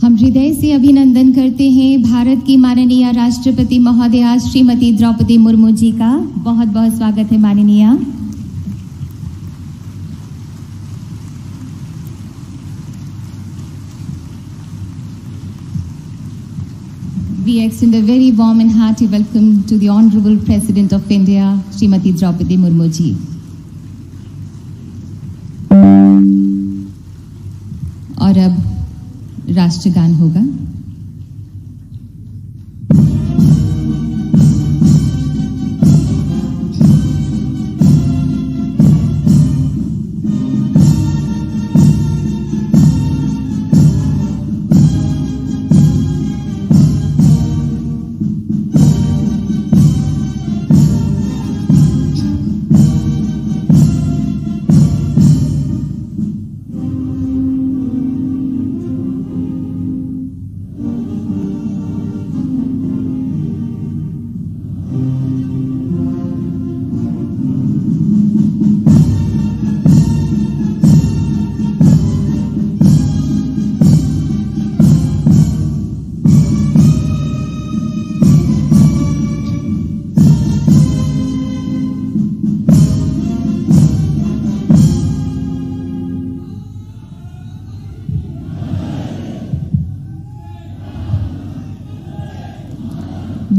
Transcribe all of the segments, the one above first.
हम हृदय से अभिनंदन करते हैं भारत की माननीय राष्ट्रपति महोदया श्रीमती द्रौपदी मुर्मू जी का। बहुत बहुत स्वागत है माननीय। We extend a very warm and hearty welcome to the Honorable President of India, Srimati Draupadi Murmu ji. और अब राष्ट्रगान होगा।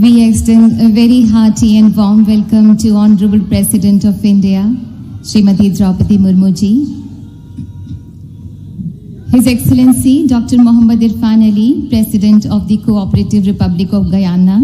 We extend a very hearty and warm welcome to Honorable President of India, Srimati Draupadi Murmu ji. His Excellency Dr. Mohammad Irfan Ali, President of the Cooperative Republic of Guyana,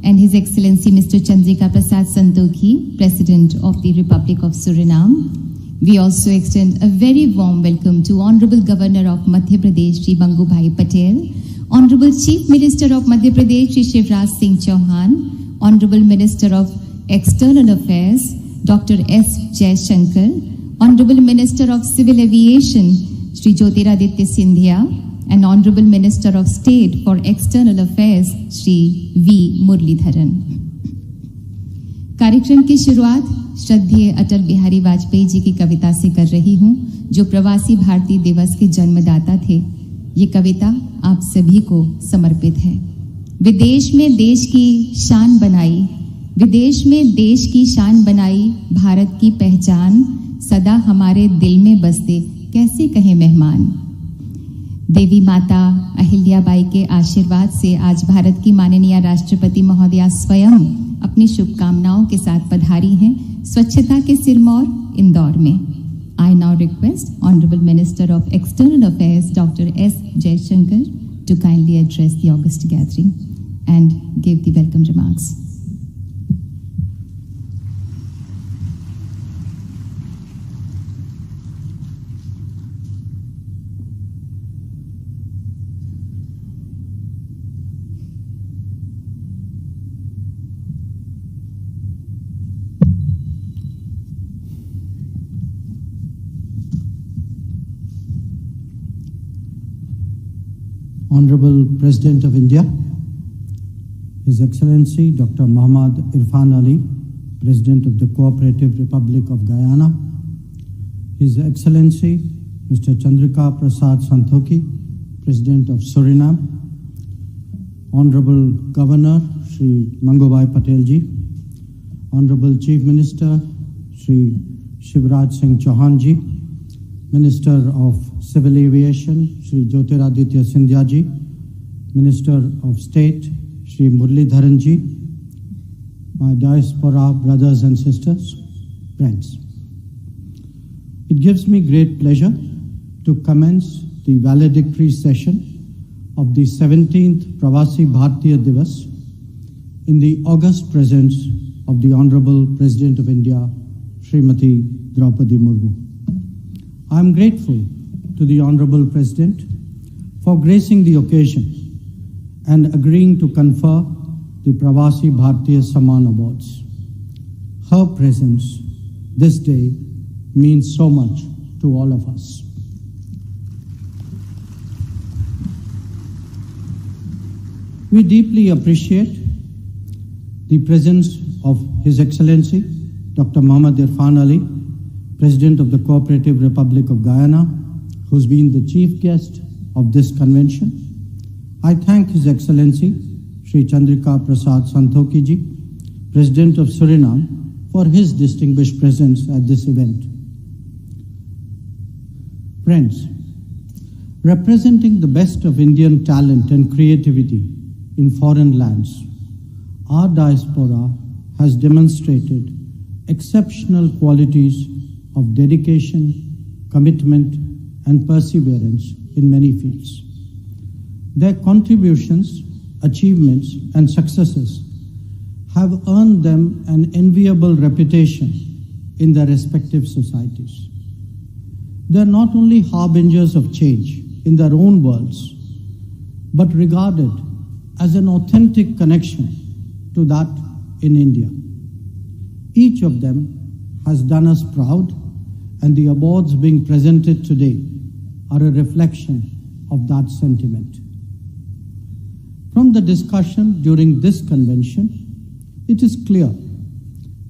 and His Excellency Mr. Chandrika Prasad Santokhi, President of the Republic of Suriname. We also extend a very warm welcome to Honorable Governor of Madhya Pradesh, Shri Mangubhai Patel, Honorable Chief Minister of Madhya Pradesh, Shri Shivraj Singh Chauhan, Honorable Minister of External Affairs, Dr. S. Jaishankar, Honorable Minister of Civil Aviation, Shri Jyotiraditya Scindia, and Honorable Minister of State for External Affairs, Shri V. Muralidharan. कार्यक्रम की शुरुआत श्रद्धेय अटल बिहारी वाजपेयी जी की कविता से कर रही हूं, जो प्रवासी भारतीय दिवस के जन्मदाता थे। ये कविता आप सभी को समर्पित है। विदेश में देश की शान बनाई, विदेश में देश की शान बनाई, भारत की पहचान सदा हमारे दिल में बसते, कैसे कहें मेहमान। देवी माता अहिल्याबाई के आशीर्वाद से आज भारत की माननीय राष्ट्रपति महोदया स्वयं अपनी शुभकामनाओं के साथ पधारी हैं स्वच्छता के सिरमौर इंदौर में। I now request Honorable Minister of External Affairs, Dr. S. Jaishankar, to kindly address the august gathering and give the welcome remarks. Honorable President of India, His Excellency Dr. Mohammad Irfan Ali, President of the Cooperative Republic of Guyana, His Excellency Mr. Chandrika Prasad Santokhi, President of Suriname, Honorable Governor Shri Mangubhai Patel ji, Honorable Chief Minister Shri Shivraj Singh Chauhan ji, Minister of Civil Aviation Shri Jyotiraditya Scindia ji, Minister of State Shri Muralidharan ji, my diaspora brothers and sisters, friends. It gives me great pleasure to commence the valedictory session of the 17th Pravasi Bharatiya Divas in the august presence of the Honorable President of India, Srimati Draupadi Murmu. I am grateful to the Honorable President for gracing the occasion and agreeing to confer the Pravasi Bharatiya Samman Awards. Her presence this day means so much to all of us. We deeply appreciate the presence of His Excellency Dr. Mohammad Irfan Ali, President of the Cooperative Republic of Guyana, who's been the chief guest of this convention, I thank His Excellency Shri Chandrika Prasad Santokhi ji, President of Suriname, for his distinguished presence at this event. Friends, representing the best of Indian talent and creativity in foreign lands, our diaspora has demonstrated exceptional qualities of dedication, commitment, and perseverance in many fields. Their contributions, achievements, and successes have earned them an enviable reputation in their respective societies. They are not only harbingers of change in their own worlds, but regarded as an authentic connection to that in India. Each of them has done us proud, and the awards being presented today are a reflection of that sentiment. From the discussion during this convention, it is clear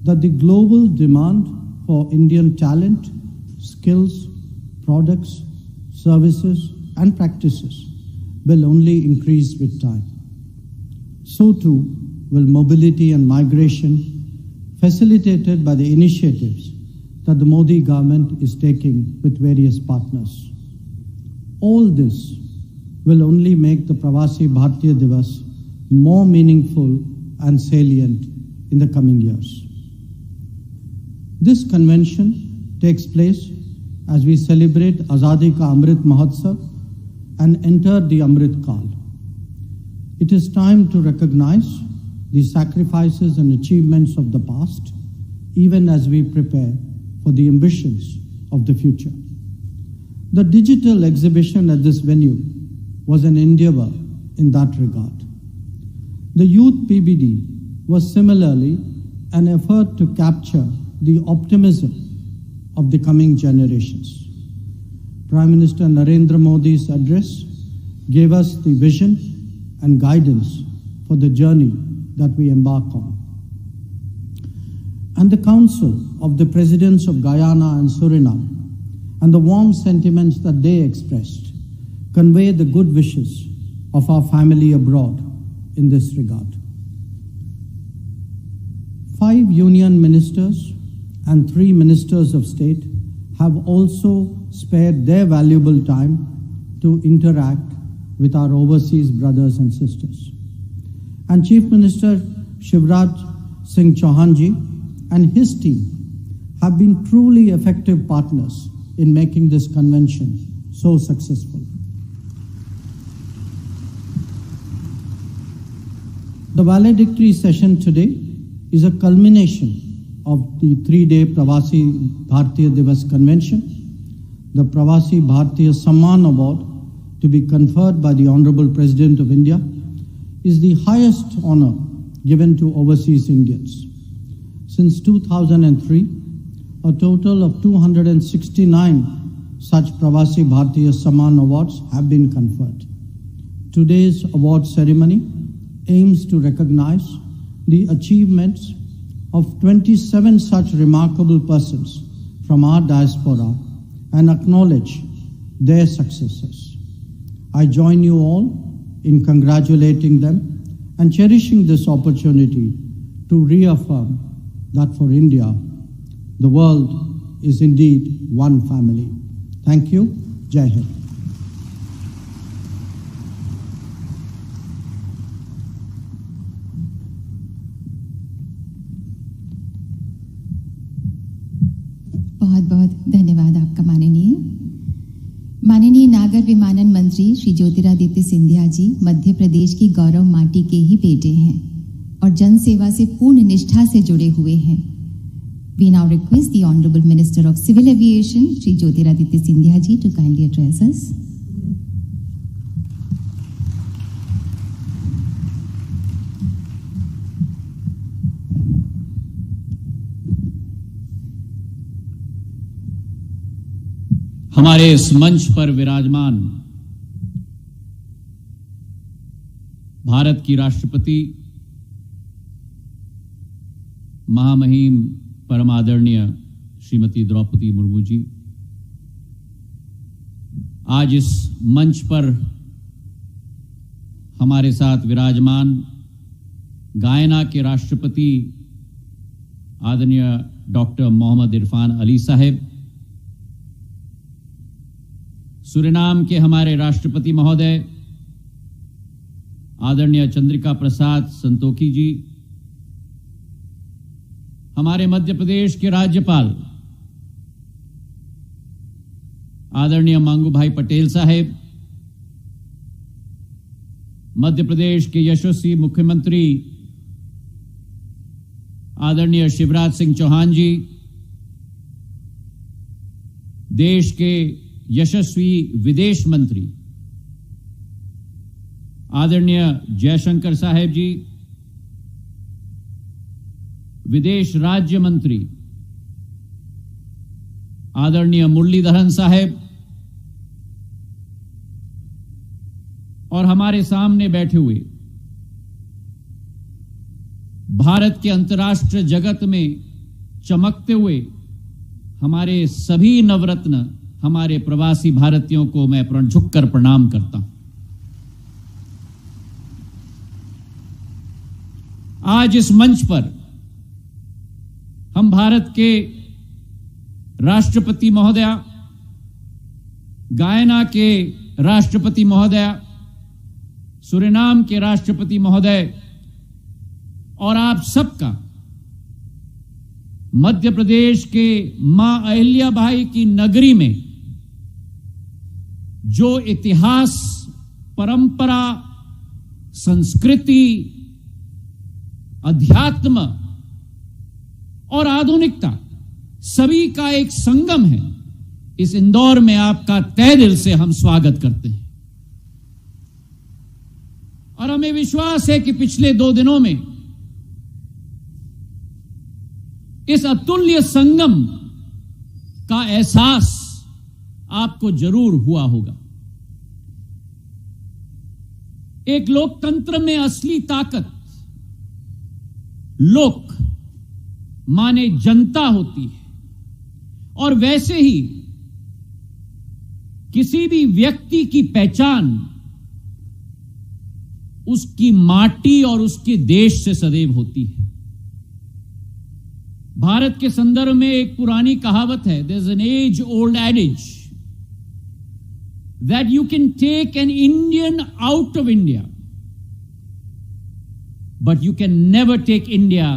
that the global demand for Indian talent, skills, products, services, and practices will only increase with time. So too will mobility and migration, facilitated by the initiatives that the Modi government is taking with various partners. All this will only make the Pravasi Bharatiya Divas more meaningful and salient in the coming years. This convention takes place as we celebrate Azadi Ka Amrit Mahotsav and enter the Amrit Kal. It is time to recognize the sacrifices and achievements of the past, even as we prepare for the ambitions of the future. The digital exhibition at this venue was an endeavor in that regard. The Youth PBD was similarly an effort to capture the optimism of the coming generations. Prime Minister Narendra Modi's address gave us the vision and guidance for the journey that we embark on. And the counsel of the presidents of Guyana and Suriname and the warm sentiments that they expressed convey the good wishes of our family abroad in this regard. 5 union ministers and 3 ministers of state have also spared their valuable time to interact with our overseas brothers and sisters. And Chief Minister Shivraj Singh Chauhan ji and his team have been truly effective partners in making this convention so successful. The valedictory session today is a culmination of the 3-day Pravasi Bharatiya Divas Convention. The Pravasi Bharatiya Samman Award, to be conferred by the Honorable President of India, is the highest honor given to overseas Indians. Since 2003, a total of 269 such Pravasi Bharatiya Samman Awards have been conferred. Today's award ceremony aims to recognize the achievements of 27 such remarkable persons from our diaspora and acknowledge their successes. I join you all in congratulating them and cherishing this opportunity to reaffirm that for India, the world is indeed one family. Thank you. Jai Hind. बहुत बहुत धन्यवाद आपका माननीय नागर विमानन मंत्री श्री ज्योतिरादित्य सिंधिया जी मध्य प्रदेश की गौरव माटी के ही बेटे हैं और जन सेवा से पूर्ण निष्ठा से जुड़े हुए हैं. We now request the Honorable Minister of Civil Aviation Shri Jyotiraditya Scindia ji to kindly address us. हमारे इस मंच पर विराजमान भारत की राष्ट्रपति महामहिम परम आदरणीय श्रीमती द्रौपदी मुर्मू जी आज इस मंच पर हमारे साथ विराजमान गायना के राष्ट्रपति आदरणीय डॉक्टर मोहम्मद इरफान अली साहब, सूरीनाम के हमारे राष्ट्रपति महोदय आदरणीय चंद्रिका प्रसाद संतोखी जी, हमारे मध्य प्रदेश के राज्यपाल आदरणीय मंगूभाई पटेल साहब, मध्य प्रदेश के यशस्वी मुख्यमंत्री आदरणीय शिवराज सिंह चौहान जी, देश के यशस्वी विदेश मंत्री आदरणीय जयशंकर साहब जी, विदेश राज्य मंत्री आदरणीय मुरलीधरन साहब और हमारे सामने बैठे हुए भारत के अंतर्राष्ट्रीय जगत में चमकते हुए हमारे सभी नवरत्न हमारे प्रवासी भारतीयों को मैं झुककर प्रणाम करता हूं। आज इस मंच पर हम भारत के राष्ट्रपति महोदया, गायना के राष्ट्रपति महोदया, सूरीनाम के राष्ट्रपति महोदय और आप सबका मध्य प्रदेश के मां अहिल्याबाई की नगरी में जो इतिहास, परंपरा, संस्कृति, अध्यात्म और आधुनिकता सभी का एक संगम है, इस इंदौर में आपका तहे दिल से हम स्वागत करते हैं। और हमें विश्वास है कि पिछले 2 दिनों में इस अतुल्य संगम का एहसास आपको जरूर हुआ होगा। एक लोकतंत्र में असली ताकत लोक माने जनता होती है, और वैसे ही किसी भी व्यक्ति की पहचान उसकी माटी और उसके देश से सदैव होती है। भारत के संदर्भ में एक पुरानी कहावत है, there is an age old adage that you can take an Indian out of India, but you can never take India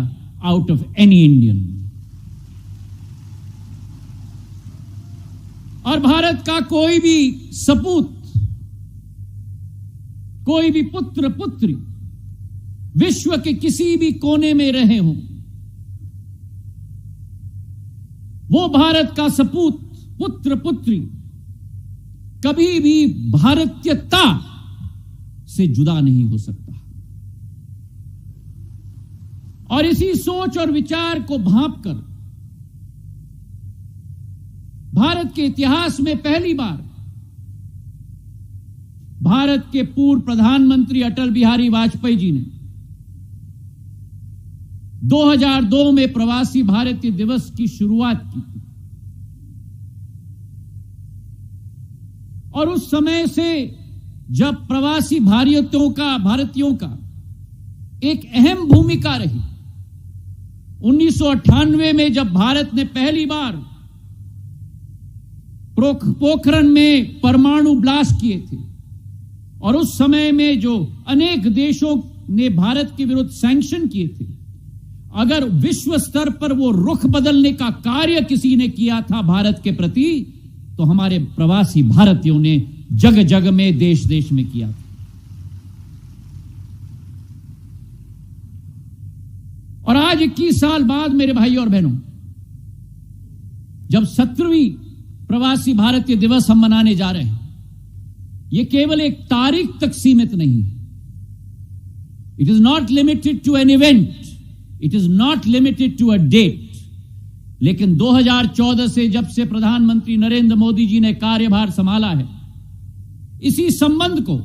out of any Indian. और भारत का कोई भी सपूत, कोई भी पुत्र पुत्री विश्व के किसी भी कोने में रहे हों, वो भारत का सपूत, पुत्र पुत्री कभी भी भारतीयता से जुदा नहीं हो सकता। और इसी सोच और विचार को भांपकर भारत के इतिहास में पहली बार भारत के पूर्व प्रधानमंत्री अटल बिहारी वाजपेयी जी ने 2002 में प्रवासी भारतीय दिवस की शुरुआत की थी। और उस समय से जब प्रवासी भारतीयों का एक अहम भूमिका रही, 1998 में जब भारत ने पहली बार पोखरण में परमाणु ब्लास्ट किए थे, और उस समय में जो अनेक देशों ने भारत के विरुद्ध सैंक्शन किए थे, अगर विश्व स्तर पर वो रुख बदलने का कार्य किसी ने किया था भारत के प्रति, तो हमारे प्रवासी भारतीयों ने जग जग में, देश देश में किया था। और आज 21 साल बाद मेरे भाई और बहनों, जब 17वीं प्रवासी भारतीय दिवस हम मनाने जा रहे हैं, यह केवल एक तारीख तक सीमित नहीं है। It is not limited to an event, it is not limited to a date. लेकिन 2014 से जब से प्रधानमंत्री नरेंद्र मोदी जी ने कार्यभार संभाला है, इसी संबंध को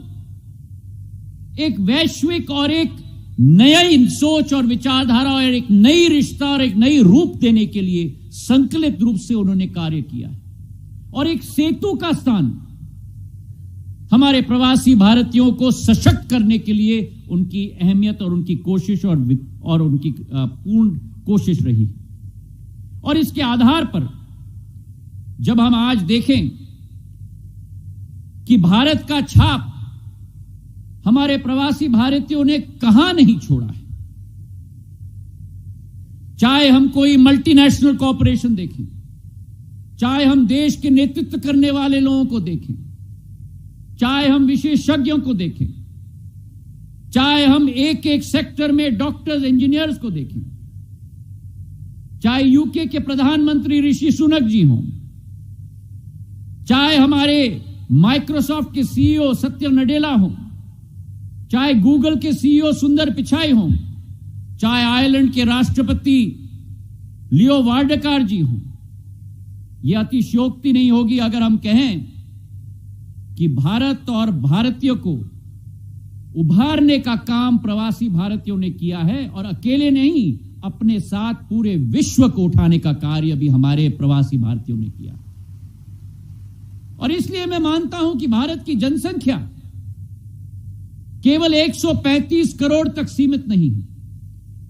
एक वैश्विक और एक नई सोच और विचारधारा और एक नई रिश्ता और एक नई रूप देने के लिए संकल्पित रूप से उन्होंने कार्य किया है। और एक सेतु का स्थान हमारे प्रवासी भारतीयों को सशक्त करने के लिए उनकी अहमियत और उनकी कोशिश और उनकी पूर्ण कोशिश रही। और इसके आधार पर जब हम आज देखें कि भारत का छाप हमारे प्रवासी भारतीयों ने कहां नहीं छोड़ा है, चाहे हम कोई मल्टीनेशनल कॉरपोरेशन देखें, चाहे हम देश के नेतृत्व करने वाले लोगों को देखें, चाहे हम विशेषज्ञों को देखें, चाहे हम एक एक सेक्टर में डॉक्टर्स इंजीनियर्स को देखें, चाहे यूके के प्रधानमंत्री ऋषि सुनक जी हों, चाहे हमारे माइक्रोसॉफ्ट के सीईओ सत्य नडेला हों, चाहे गूगल के सीईओ सुंदर पिचाई हों, चाहे आयरलैंड के राष्ट्रपति लियो वार्डकार जी हों, यह अतिशयोक्ति नहीं होगी अगर हम कहें कि भारत और भारतीयों को उभारने का काम प्रवासी भारतीयों ने किया है, और अकेले नहीं, अपने साथ पूरे विश्व को उठाने का कार्य भी हमारे प्रवासी भारतीयों ने किया। और इसलिए मैं मानता हूं कि भारत की जनसंख्या केवल 135 करोड़ तक सीमित नहीं है।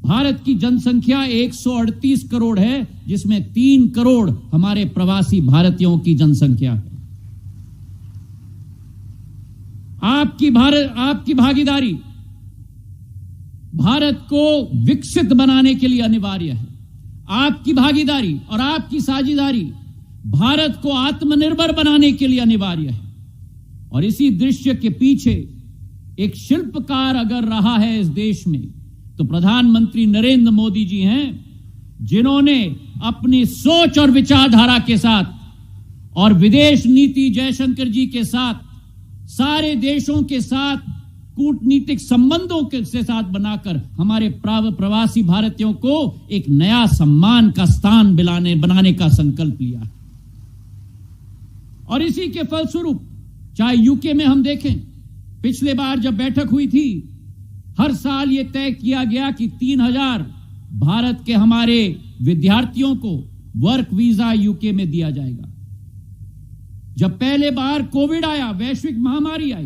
भारत की जनसंख्या 138 करोड़ है, जिसमें 3 करोड़ हमारे प्रवासी भारतीयों की जनसंख्या है। आपकी भागीदारी भारत को विकसित बनाने के लिए अनिवार्य है। आपकी भागीदारी और आपकी साझेदारी भारत को आत्मनिर्भर बनाने के लिए अनिवार्य है। और इसी दृश्य के पीछे एक शिल्पकार अगर रहा है इस देश में, तो प्रधानमंत्री नरेंद्र मोदी जी हैं, जिन्होंने अपनी सोच और विचारधारा के साथ और विदेश नीति जयशंकर जी के साथ सारे देशों के साथ कूटनीतिक संबंधों के साथ बनाकर हमारे प्रवासी भारतीयों को एक नया सम्मान का स्थान बनाने का संकल्प लिया है। और इसी के फलस्वरूप चाहे यूके में हम देखें, पिछले बार जब बैठक हुई थी, हर साल यह तय किया गया कि 3000 भारत के हमारे विद्यार्थियों को वर्क वीजा यूके में दिया जाएगा। जब पहले बार कोविड आया, वैश्विक महामारी आई,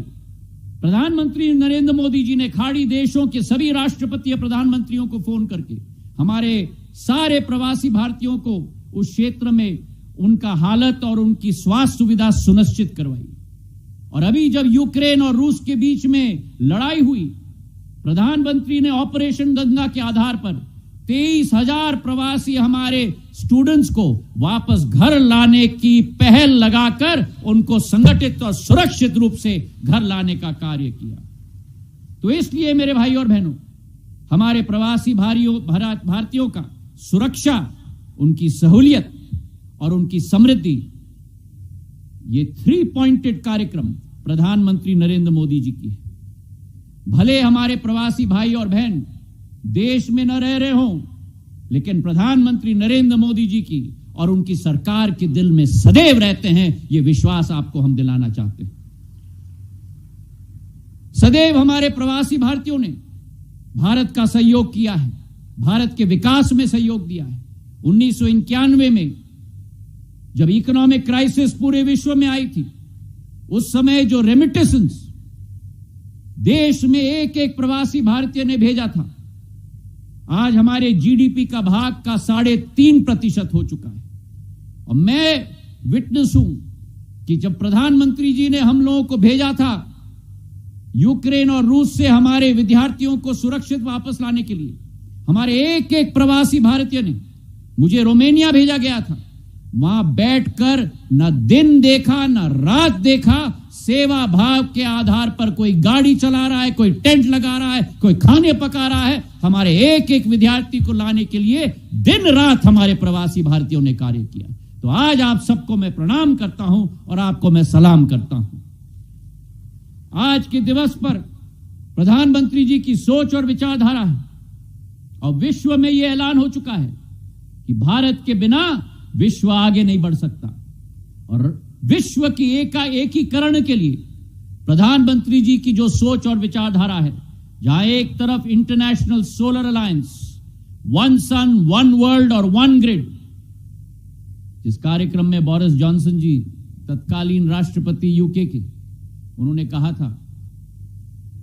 प्रधानमंत्री नरेंद्र मोदी जी ने खाड़ी देशों के सभी राष्ट्रपति और प्रधानमंत्रियों को फोन करके हमारे सारे प्रवासी भारतीयों को उस क्षेत्र में उनका हालत और उनकी स्वास्थ्य सुविधा सुनिश्चित करवाई। और अभी जब यूक्रेन और रूस के बीच में लड़ाई हुई, प्रधानमंत्री ने ऑपरेशन गंगा के आधार पर 23,000 प्रवासी हमारे स्टूडेंट्स को वापस घर लाने की पहल लगाकर उनको संगठित और सुरक्षित रूप से घर लाने का कार्य किया। तो इसलिए मेरे भाई और बहनों, हमारे प्रवासी भारतीयों का सुरक्षा, उनकी सहूलियत और उनकी समृद्धि, ये 3 पॉइंटेड कार्यक्रम प्रधानमंत्री नरेंद्र मोदी जी की है। भले हमारे प्रवासी भाई और बहन देश में न रह रहे हों, लेकिन प्रधानमंत्री नरेंद्र मोदी जी की और उनकी सरकार के दिल में सदैव रहते हैं, ये विश्वास आपको हम दिलाना चाहते हैं। सदैव हमारे प्रवासी भारतीयों ने भारत का सहयोग किया है, भारत के विकास में सहयोग दिया है। 1991 में जब इकोनॉमिक क्राइसिस पूरे विश्व में आई थी, उस समय जो रेमिटेंस देश में एक एक प्रवासी भारतीय ने भेजा था, आज हमारे जीडीपी का भाग का 3.5% हो चुका है। और मैं विटनेस हूं कि जब प्रधानमंत्री जी ने हम लोगों को भेजा था यूक्रेन और रूस से हमारे विद्यार्थियों को सुरक्षित वापस लाने के लिए, हमारे एक एक प्रवासी भारतीय ने, मुझे रोमानिया भेजा गया था, वहां बैठकर न दिन देखा न रात देखा, सेवा भाव के आधार पर कोई गाड़ी चला रहा है, कोई टेंट लगा रहा है, कोई खाने पका रहा है, हमारे एक एक विद्यार्थी को लाने के लिए दिन रात हमारे प्रवासी भारतीयों ने कार्य किया। तो आज आप सबको मैं प्रणाम करता हूं और आपको मैं सलाम करता हूं। आज के दिवस पर प्रधानमंत्री जी की सोच और विचारधारा है, और विश्व में यह ऐलान हो चुका है कि भारत के बिना विश्व आगे नहीं बढ़ सकता। और विश्व की एकीकरण के लिए प्रधानमंत्री जी की जो सोच और विचारधारा है, जहां एक तरफ international solar alliance, one sun one world और वन ग्रिड, जिस कार्यक्रम में बोरिस जॉनसन जी तत्कालीन राष्ट्रपति यूके के, उन्होंने कहा था,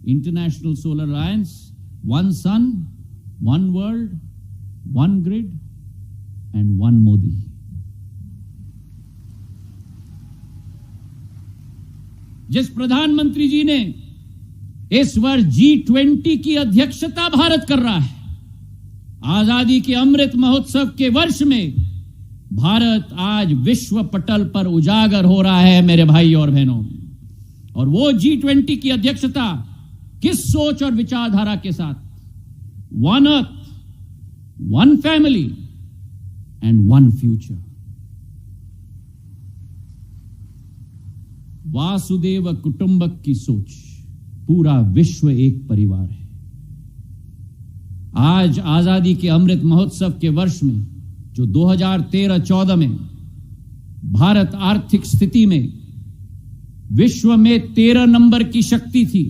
international solar alliance, one sun, one world, one grid and one Modi. जिस प्रधानमंत्री जी ने इस वर्ष G20 की अध्यक्षता भारत कर रहा है, आजादी के अमृत महोत्सव के वर्ष में भारत आज विश्व पटल पर उजागर हो रहा है मेरे भाई और बहनों। और वो G20 की अध्यक्षता किस सोच और विचारधारा के साथ? One earth, one family and one future. वासुदेव कुटुंबक की सोच, पूरा विश्व एक परिवार है। आज आजादी के अमृत महोत्सव के वर्ष में, जो 2013-14 में भारत आर्थिक स्थिति में विश्व में 13 नंबर की शक्ति थी,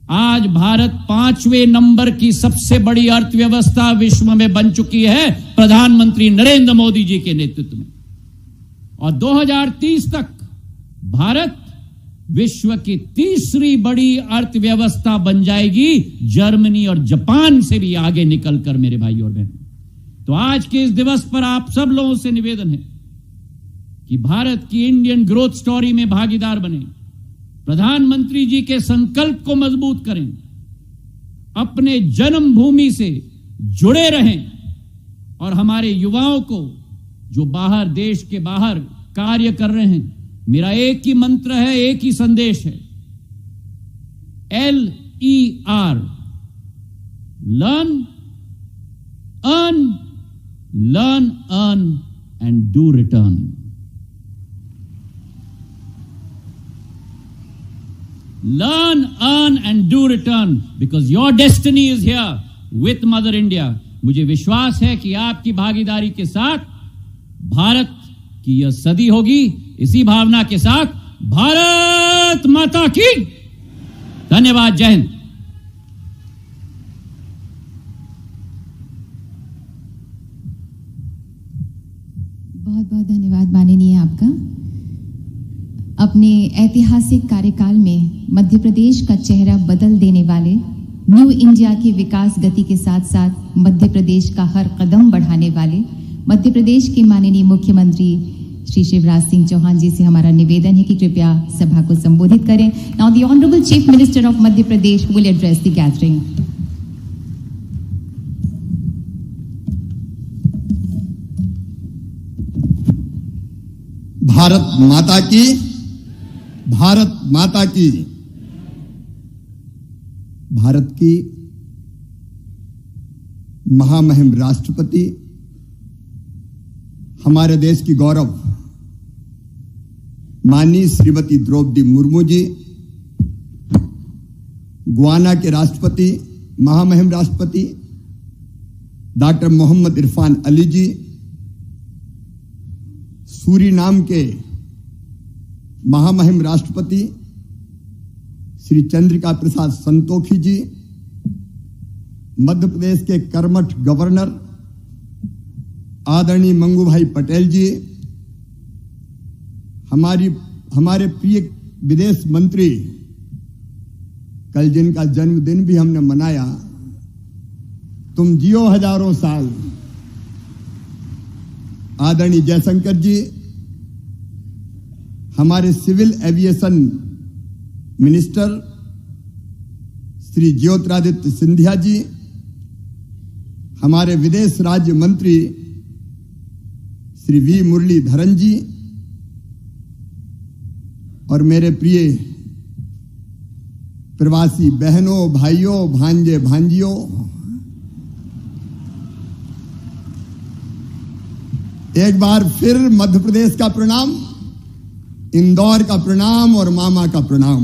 आज भारत 5वें नंबर की सबसे बड़ी अर्थव्यवस्था विश्व में बन चुकी है प्रधानमंत्री नरेंद्र मोदी जी के नेतृत्व में। और 2030 तक भारत विश्व की तीसरी बड़ी अर्थव्यवस्था बन जाएगी, जर्मनी और जापान से भी आगे निकलकर मेरे भाई और बहन। तो आज के इस दिवस पर आप सब लोगों से निवेदन है कि भारत की इंडियन ग्रोथ स्टोरी में भागीदार बने, प्रधानमंत्री जी के संकल्प को मजबूत करें, अपने जन्मभूमि से जुड़े रहें और हमारे युवाओं को जो बाहर, देश के बाहर कार्य कर रहे हैं, मेरा एक ही मंत्र है, एक ही संदेश है, LER, learn, earn, learn, earn and do return. Learn, earn and do return because your destiny is here with Mother India. मुझे विश्वास है कि आपकी भागीदारी के साथ भारत की यह सदी होगी। इसी भावना के साथ भारत माता की धन्यवाद। जय हिंद। बहुत बहुत धन्यवाद माननीय आपका। अपने ऐतिहासिक कार्यकाल में मध्य प्रदेश का चेहरा बदल देने वाले, न्यू इंडिया की विकास गति के साथ साथ मध्य प्रदेश का हर कदम बढ़ाने वाले मध्य प्रदेश के माननीय मुख्यमंत्री श्री शिवराज सिंह चौहान जी से हमारा निवेदन है कि कृपया सभा को संबोधित करें। Now the honourable chief minister of Madhya Pradesh will address the gathering. Bharat माता की, भारत माता की। भारत की महामहिम राष्ट्रपति, हमारे देश की गौरव माननीय श्रीमती द्रौपदी मुर्मू जी, गुयाना के राष्ट्रपति, महामहिम राष्ट्रपति डॉक्टर मोहम्मद इरफान अली जी, सूरीनाम के महामहिम राष्ट्रपति श्री चंद्रिका प्रसाद संतोखी जी, मध्य प्रदेश के कर्मठ गवर्नर आदरणीय मंगू भाई पटेल जी, हमारे प्रिय विदेश मंत्री, कल जिनका जन्मदिन भी हमने मनाया, तुम जियो हजारों साल, आदरणीय जयशंकर जी, हमारे civil aviation minister Shri Jyotiraditya Scindia ji, हमारे विदेश राज्य मंत्री श्री वी मुरलीधरन जी, और मेरे प्रिय प्रवासी बहनों, भाइयों, भांजे, भांजियों, एक बार फिर मध्य प्रदेश का प्रणाम, इंदौर का प्रणाम और मामा का प्रणाम।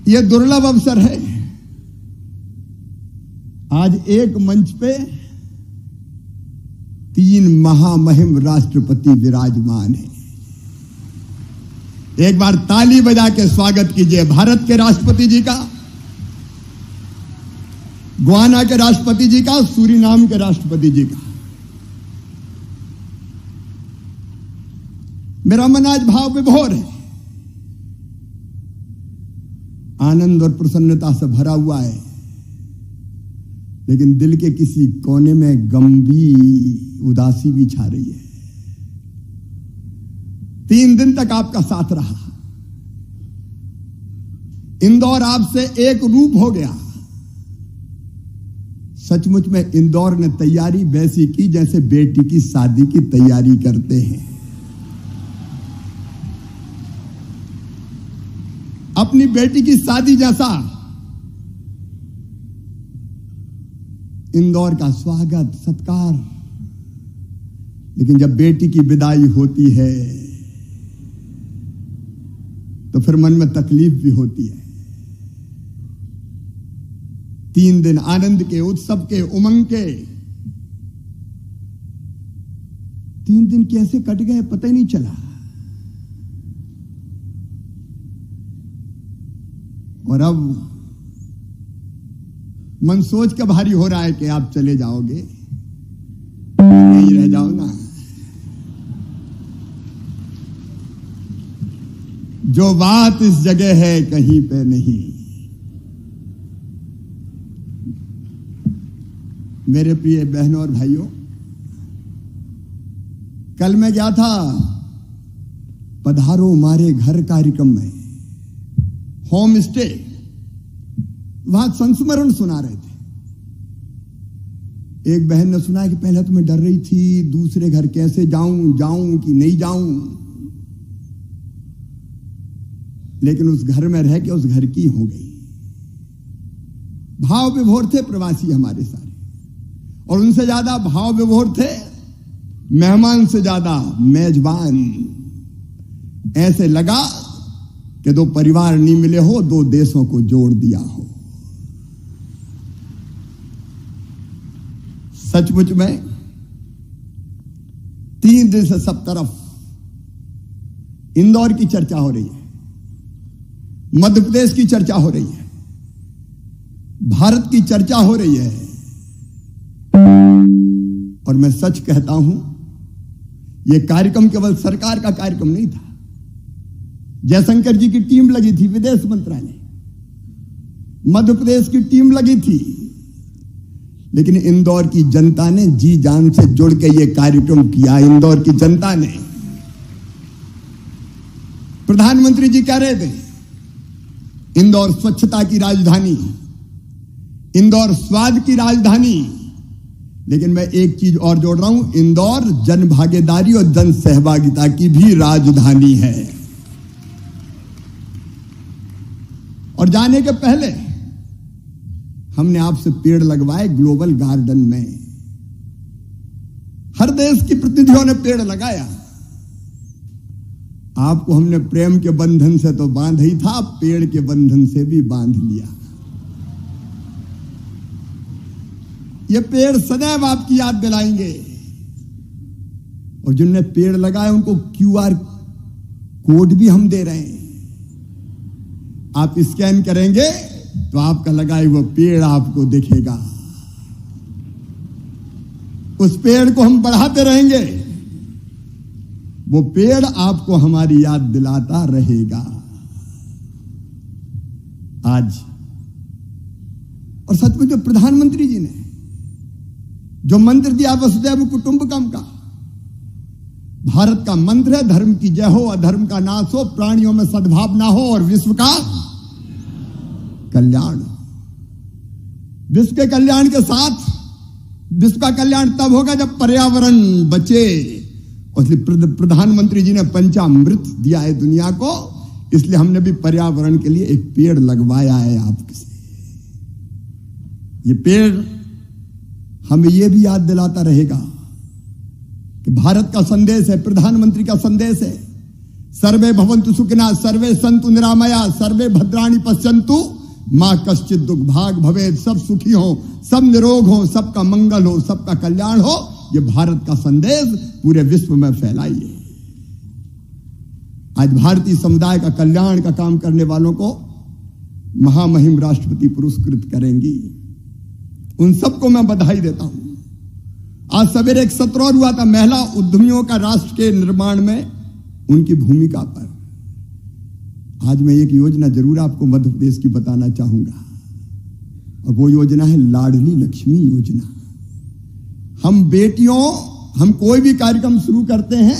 यह दुर्लभ अवसर है, आज एक मंच पे 3 महामहिम राष्ट्रपति विराजमान हैं। एक बार ताली बजा के स्वागत कीजिए भारत के राष्ट्रपति जी का, गुयाना के राष्ट्रपति जी का, सूरीनाम के राष्ट्रपति जी का। मेरा मन आज भाव विभोर है, आनंद और प्रसन्नता से भरा हुआ है, लेकिन दिल के किसी कोने में गंभीर उदासी भी छा रही है। 3 दिन तक आपका साथ रहा, इंदौर आपसे एक रूप हो गया। सचमुच में इंदौर ने तैयारी वैसी की जैसे बेटी की शादी की तैयारी करते हैं। अपनी बेटी की शादी जैसा इंदौर का स्वागत सत्कार, लेकिन जब बेटी की विदाई होती है तो फिर मन में तकलीफ भी होती है। 3 दिन आनंद के, उत्सव के, उमंग के 3 दिन कैसे कट गए पता ही नहीं चला। और अब मन सोच के भारी हो रहा है कि आप चले जाओगे, यहीं रह जाओ ना। जो बात इस जगह है कहीं पे नहीं। मेरे प्रिय बहनों और भाइयों, कल मैं गया था पधारो हमारे घर कार्यक्रम में, होम स्टे, वहां संस्मरण सुना रहे थे। एक बहन ने सुना कि पहले तो मैं डर रही थी, दूसरे घर कैसे जाऊं कि नहीं जाऊं, लेकिन उस घर में रह के उस घर की हो गई। भाव विभोर थे प्रवासी हमारे सारे, और उनसे ज्यादा भाव विभोर थे मेहमान से ज्यादा मेजबान। ऐसे लगा कि 2 परिवार नहीं मिले हो, 2 देशों को जोड़ दिया हो। सचमुच में 3 दिन से सब तरफ इंदौर की चर्चा हो रही है, मध्य प्रदेश की चर्चा हो रही है, भारत की चर्चा हो रही है। और मैं सच कहता हूं, यह कार्यक्रम केवल सरकार का कार्यक्रम नहीं था। जयशंकर जी की टीम लगी थी, विदेश मंत्रालय, मध्य प्रदेश की टीम लगी थी, लेकिन इंदौर की जनता ने जी जान से जुड़ के यह कार्यक्रम किया। इंदौर की जनता ने, प्रधानमंत्री जी कह रहे थे इंदौर स्वच्छता की राजधानी, इंदौर स्वाद की राजधानी, लेकिन मैं एक चीज और जोड़ रहा हूं, इंदौर जन भागीदारी और जन सहभागिता की भी राजधानी है। और जाने के पहले हमने आपसे पेड़ लगवाए ग्लोबल गार्डन में। हर देश की प्रतिनिधियों ने पेड़ लगाया। आपको हमने प्रेम के बंधन से तो बांध ही था, पेड़ के बंधन से भी बांध लिया। ये पेड़ सदैव आपकी याद दिलाएंगे, और जिनने पेड़ लगाए उनको QR कोड भी हम दे रहे हैं। आप स्कैन करेंगे तो आपका लगाए हुआ पेड़ आपको दिखेगा। उस पेड़ को हम बढ़ाते रहेंगे, वो पेड़ आपको हमारी याद दिलाता रहेगा। आज और सच में जो प्रधानमंत्री जी ने जो मंत्र दिया वसुधैव कुटुंबकम का, भारत का मंत्र है धर्म की जय हो, अधर्म का नाश हो, प्राणियों में सद्भावना हो और विश्व का कल्याण। विश्व के कल्याण के साथ, विश्व का कल्याण तब होगा जब पर्यावरण बचे। इसलिए प्रधानमंत्री जी ने पंचामृत दिया है दुनिया को, इसलिए हमने भी पर्यावरण के लिए एक पेड़ लगवाया है आपके से। ये पेड़ हमें यह भी याद दिलाता रहेगा कि भारत का संदेश है, प्रधानमंत्री का संदेश है, सर्वे भवन्तु सुखिनः, सर्वे सन्तु निरामया, सर्वे भद्राणि पश्यन्तु मां कश्चित् दुर्भाग् भवेत्। सब सुखी हो, सब निरोग हो, सबका मंगल हो, सबका कल्याण हो। ये भारत का संदेश पूरे विश्व में फैलाइए। आज भारतीय समुदाय का कल्याण का काम करने वालों को महामहिम राष्ट्रपति पुरस्कृत करेंगी। उन सबको मैं बधाई देता हूं। आज सवेरे एक सत्र और हुआ था महिला उद्यमियों का राष्ट्र के निर्माण में उनकी भूमिका पर आज मैं एक योजना जरूर आपको मध्य प्रदेश की बताना चाहूंगा, और वो योजना है लाडली लक्ष्मी योजना। हम कोई भी कार्यक्रम शुरू करते हैं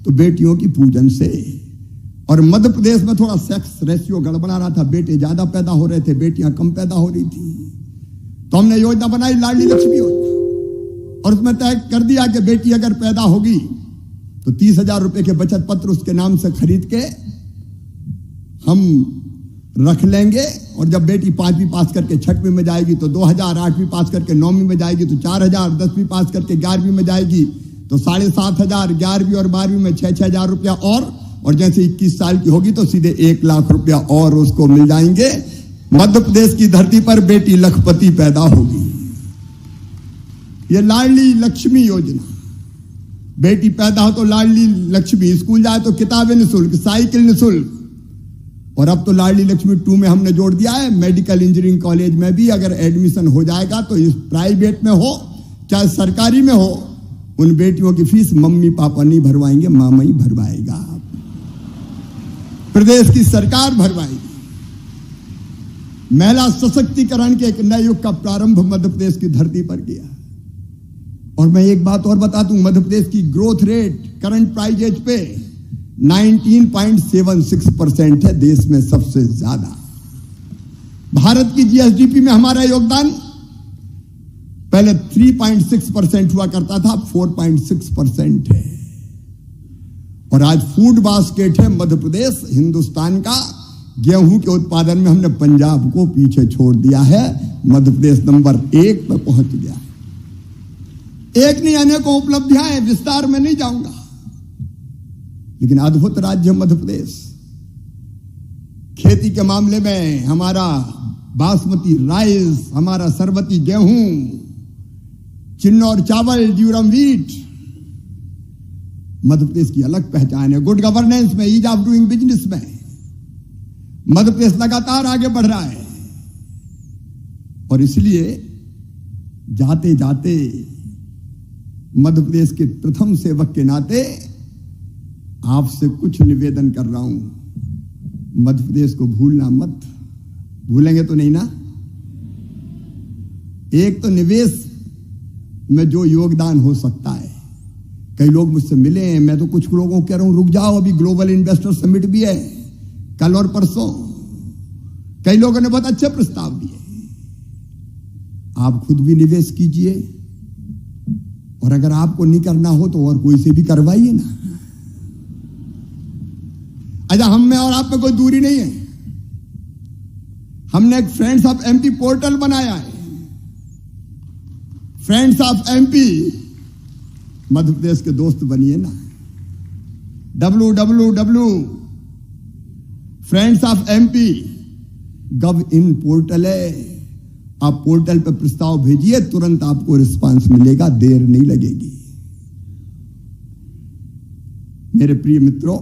तो बेटियों की पूजन से, और मध्य प्रदेश में थोड़ा सेक्स रेशियो गड़बड़ा रहा था, बेटे ज्यादा पैदा हो रहे थे, बेटियां कम पैदा हो रही थी, तो हमने योजना बनाई लाडली लक्ष्मी योजना, और उसमें तय कर दिया कि बेटी अगर पैदा होगी तो 30,000 रुपए के बचत पत्र उसके नाम से खरीद के हम रख लेंगे, और जब बेटी 5वीं पास करके 6वीं में जाएगी तो 2,000, 8वीं पास करके 9वीं में जाएगी तो 4,000, 10वीं पास करके 11वीं में जाएगी तो 7,500, 11वीं और 12वीं में 6,000 रुपया, और जैसे 21 साल की होगी तो सीधे 1 लाख रुपया और उसको मिल जाएंगे। मध्य प्रदेश की धरती पर बेटी लखपति पैदा होगी। ये लाडली लक्ष्मी योजना, बेटी पैदा हो तो लाडली लक्ष्मी, स्कूल जाए तो किताबें निःशुल्क, साइकिल निःशुल्क, और अब तो लाडली लक्ष्मी 2 में हमने जोड़ दिया है, मेडिकल इंजीनियरिंग कॉलेज में भी अगर एडमिशन हो जाएगा तो इस प्राइवेट में हो चाहे सरकारी में हो, उन बेटियों की फीस मम्मी पापा नहीं भरवाएंगे, मामा ही भरवाएगा, प्रदेश की सरकार भरवाएगी। महिला सशक्तिकरण के एक नए युग का प्रारंभ मध्य प्रदेश की धरती पर किया। और मैं एक बात और बता दूं, मध्य प्रदेश की ग्रोथ रेट करंट प्राइजेज पे 19.76% है, देश में सबसे ज्यादा। भारत की जीएसडीपी में हमारा योगदान पहले 3.6% हुआ करता था, 4.6% है, और आज फूड बास्केट है मध्य प्रदेश हिंदुस्तान का। गेहूं के उत्पादन में हमने पंजाब को पीछे छोड़ दिया है, मध्य प्रदेश नंबर 1 पे पहुंच गया है। एक नहीं, अनेकों उपलब्धियां हैं, विस्तार में नहीं जाऊंगा, लेकिन अद्भुत राज्य मध्य प्रदेश। खेती के मामले में हमारा बासमती राइस, हमारा सरबती गेहूं, चिन्नौर चावल, ड्यूरम व्हीट, मध्य प्रदेश की अलग पहचान है। गुड गवर्नेंस में, ईज ऑफ डूइंग बिजनेस में मध्य प्रदेश लगातार आगे बढ़ रहा है, और इसलिए जाते जाते मध्य प्रदेश के प्रथम सेवक के नाते आपसे कुछ निवेदन कर रहा हूं, मध्य प्रदेश को भूलना मत। भूलेंगे तो नहीं ना? एक तो निवेश में जो योगदान हो सकता है, कई लोग मुझसे मिले हैं, मैं तो कुछ लोगों को कह रहा हूं रुक जाओ, अभी ग्लोबल इन्वेस्टर समिट भी है कल और परसों। कई लोगों ने बहुत अच्छे प्रस्ताव दिए, आप खुद भी निवेश कीजिए, और अगर आपको नहीं करना हो तो और कोई से भी करवाइए ना। अच्छा, हम में और आप में कोई दूरी नहीं है, हमने एक फ्रेंड्स ऑफ एमपी पोर्टल बनाया है। Friends of MP, Madhya Pradesh के दोस्त बनिए ना। www.friendsofmp.gov.in पोर्टल है, आप पोर्टल पर प्रस्ताव भेजिए, तुरंत आपको रिस्पांस मिलेगा, देर नहीं लगेगी। मेरे प्रिय मित्रों,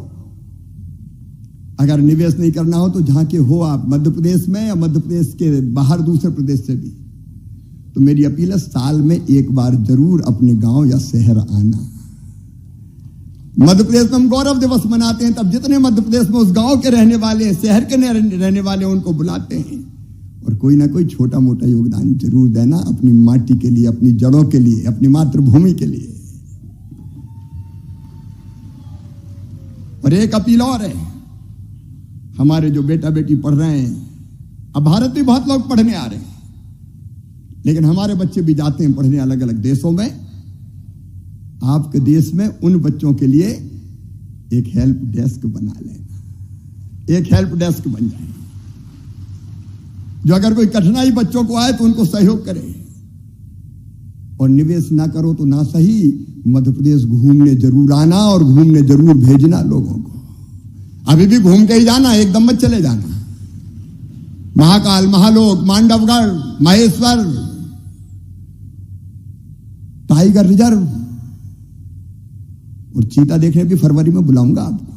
अगर निवेश नहीं करना हो तो जहां के हो आप, मध्य प्रदेश में या मध्य प्रदेश के बाहर दूसरे प्रदेश से भी, तो मेरी अपील है साल में एक बार जरूर अपने गांव या शहर आना। मध्य प्रदेश में हम गौरव दिवस मनाते हैं, तब जितने मध्य प्रदेश में उस गांव के रहने वाले, शहर के रहने वाले, उनको बुलाते हैं, और कोई ना कोई छोटा मोटा योगदान जरूर देना अपनी माटी के लिए, अपनी जड़ों के लिए, अपनी मातृभूमि के लिए। और एक अपील और है, हमारे जो बेटा बेटी पढ़ रहे हैं, अब भारत में बहुत लोग पढ़ने आ रहे हैं, लेकिन हमारे बच्चे भी जाते हैं पढ़ने अलग अलग देशों में। आपके देश में उन बच्चों के लिए एक हेल्प डेस्क बना लेना, एक हेल्प डेस्क बन जाए, जो अगर कोई कठिनाई बच्चों को आए तो उनको सहयोग करे। और निवेश ना करो तो ना सही, मध्य प्रदेश घूमने जरूर आना और घूमने जरूर भेजना लोगों को। अभी भी घूम के ही जाना, एकदम मत चले जाना। महाकाल, महालोक, मांडवगढ़, महेश्वर, टाइगर रिजर्व और चीता देखने भी फरवरी में बुलाऊंगा आपको।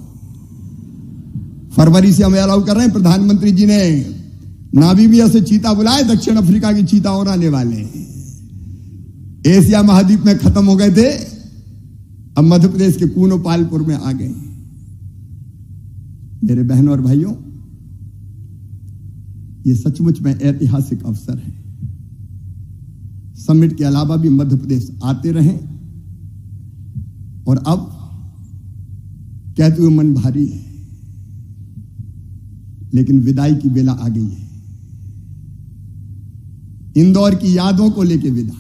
फरवरी से हमें अलाउ कर रहे हैं, प्रधानमंत्री जी ने नामीबिया से चीता बुलाए, दक्षिण अफ्रीका की चीता और आने वाले हैं। एशिया महाद्वीप में खत्म हो गए थे, अब मध्य प्रदेश के कूनो पालपुर में आ गए। मेरे बहनों और भाइयों, ये सचमुच में ऐतिहासिक अवसर है। समिट के अलावा भी मध्य प्रदेश आते रहें, और अब कहते हुए मन भारी है, लेकिन विदाई की बेला आ गई है। इंदौर की यादों को लेकर विदा,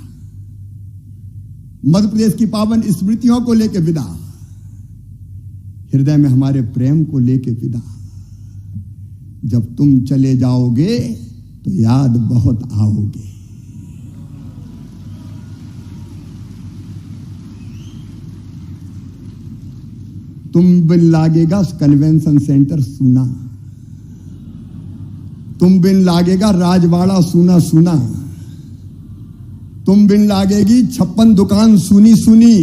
मध्य प्रदेश की पावन स्मृतियों को लेकर विदा, हृदय में हमारे प्रेम को लेकर विदा। जब तुम चले जाओगे तो याद बहुत आओगे। तुम बिन लागेगा कन्वेंशन सेंटर सूना, तुम बिन लागेगा राजवाड़ा सूना सूना, तुम बिन लागेगी 56 दुकान सुनी सुनी,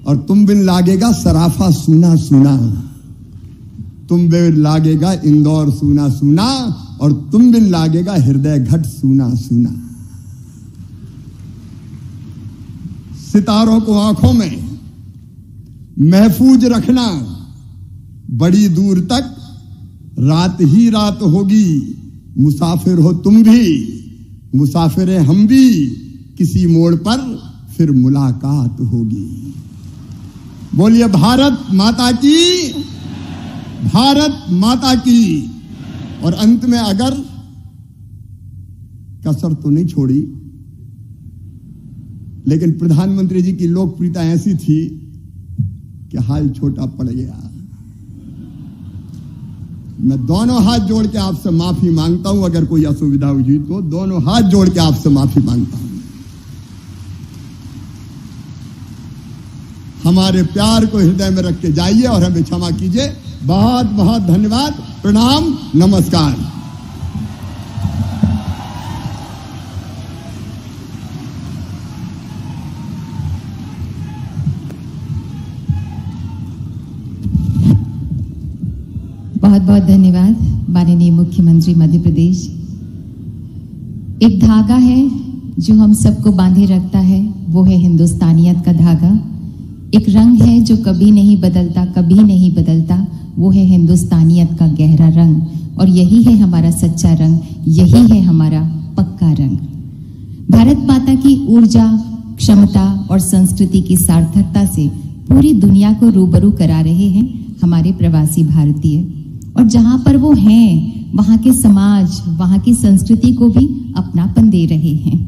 और तुम बिन लागेगा सराफा सूना सूना, तुम बिन लागेगा इंदौर सूना सूना, और तुम बिन लागेगा हृदय घट सूना सूना। सितारों को आंखों में महफूज रखना, बड़ी दूर तक रात ही रात होगी। मुसाफिर हो तुम भी, मुसाफिर हैं हम भी, किसी मोड़ पर फिर मुलाकात होगी। बोलिए भारत माता की, भारत माता की। और अंत में अगर कसर तो नहीं छोड़ी, लेकिन प्रधानमंत्री जी की लोकप्रियता ऐसी थी कि हाल छोटा पड़ गया। मैं दोनों हाथ जोड़ के आपसे माफी मांगता हूं, अगर कोई असुविधा हुई तो दोनों हाथ जोड़ के आपसे माफी मांगता हूं। हमारे प्यार को हृदय में रख के जाइए और हमें क्षमा कीजिए। बहुत बहुत धन्यवाद, प्रणाम, नमस्कार। बहुत बहुत धन्यवाद माननीय मुख्यमंत्री मध्य प्रदेश। एक धागा है जो हम सबको बांधे रखता है, वो है हिंदुस्तानियत का धागा। एक रंग है जो कभी नहीं बदलता, कभी नहीं बदलता, वो है हिंदुस्तानियत का गहरा रंग। और यही है हमारा सच्चा रंग, यही है हमारा पक्का रंग। भारत माता की ऊर्जा, क्षमता और संस्कृति की सार्थकता से पूरी दुनिया को रूबरू करा रहे हैं हमारे प्रवासी भारतीय। और जहां पर वो हैं, वहां के समाज, वहां की संस्कृति को भी अपनापन दे रहे हैं।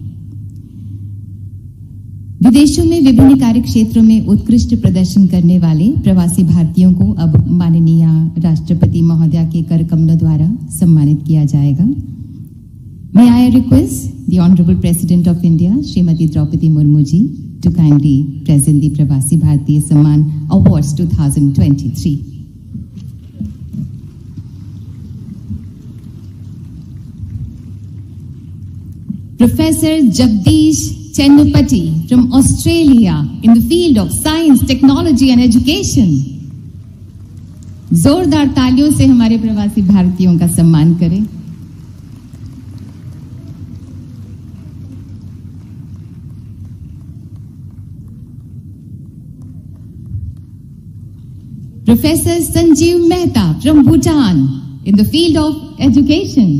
विदेशों में विभिन्न कार्य क्षेत्रों में उत्कृष्ट प्रदर्शन करने वाले प्रवासी भारतीयों को अब माननीय राष्ट्रपति महोदया के कर कमलों द्वारा सम्मानित किया जाएगा। May I request the Honorable President of India, Srimati Draupadi Murmu ji, to kindly present the Pravasi Bharatiya Samman Awards 2023. Professor Jagdish Chennupati from Australia in the field of science, technology and education. जोरदार तालियों से हमारे प्रवासी भारतीयों का सम्मान करें। Professor Sanjeev Mehta from Bhutan in the field of education.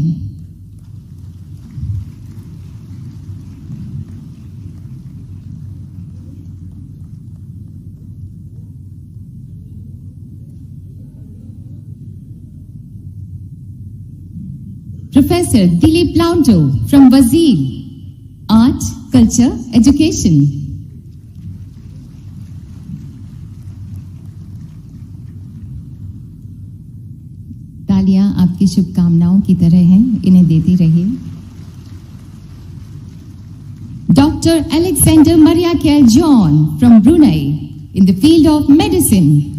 Professor Dilip Launto from Brazil, Art, Culture, Education. तालियां आपकी शुभकामनाओं की तरह हैं, इन्हें देती रहिए। Dr. Alexander Mariakel John from Brunei in the field of medicine.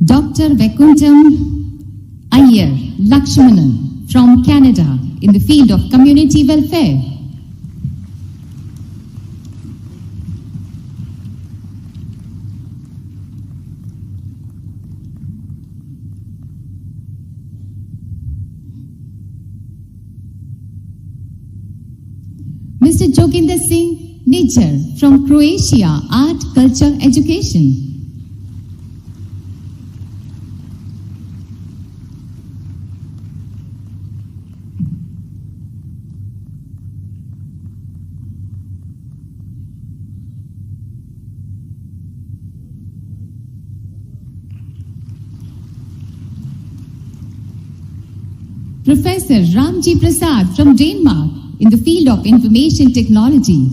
Dr. Vaikuntham Iyer Lakshmanan from Canada in the field of community welfare. Mr. Joginder Singh Nijjar from Croatia, Art, Culture, Education. Professor Ramji Prasad from Denmark in the field of information technology.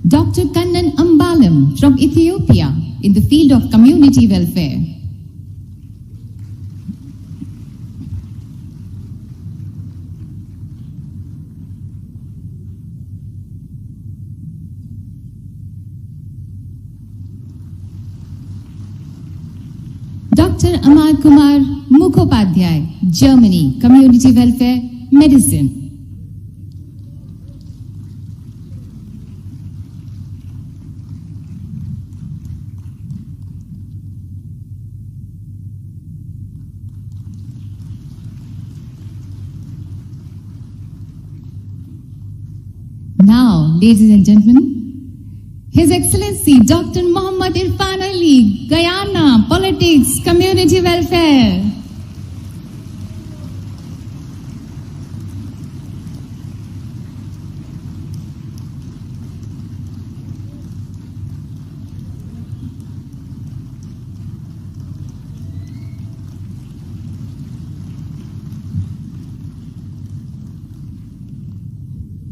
Dr. Kannan Ambalam from Ethiopia in the field of community welfare. Dr. Amar Kumar Mukhopadhyay, Germany, Community Welfare, Medicine. Now, ladies and gentlemen, His Excellency Dr. Muhammad Irfan Ali, Guyana, Politics, Community Welfare.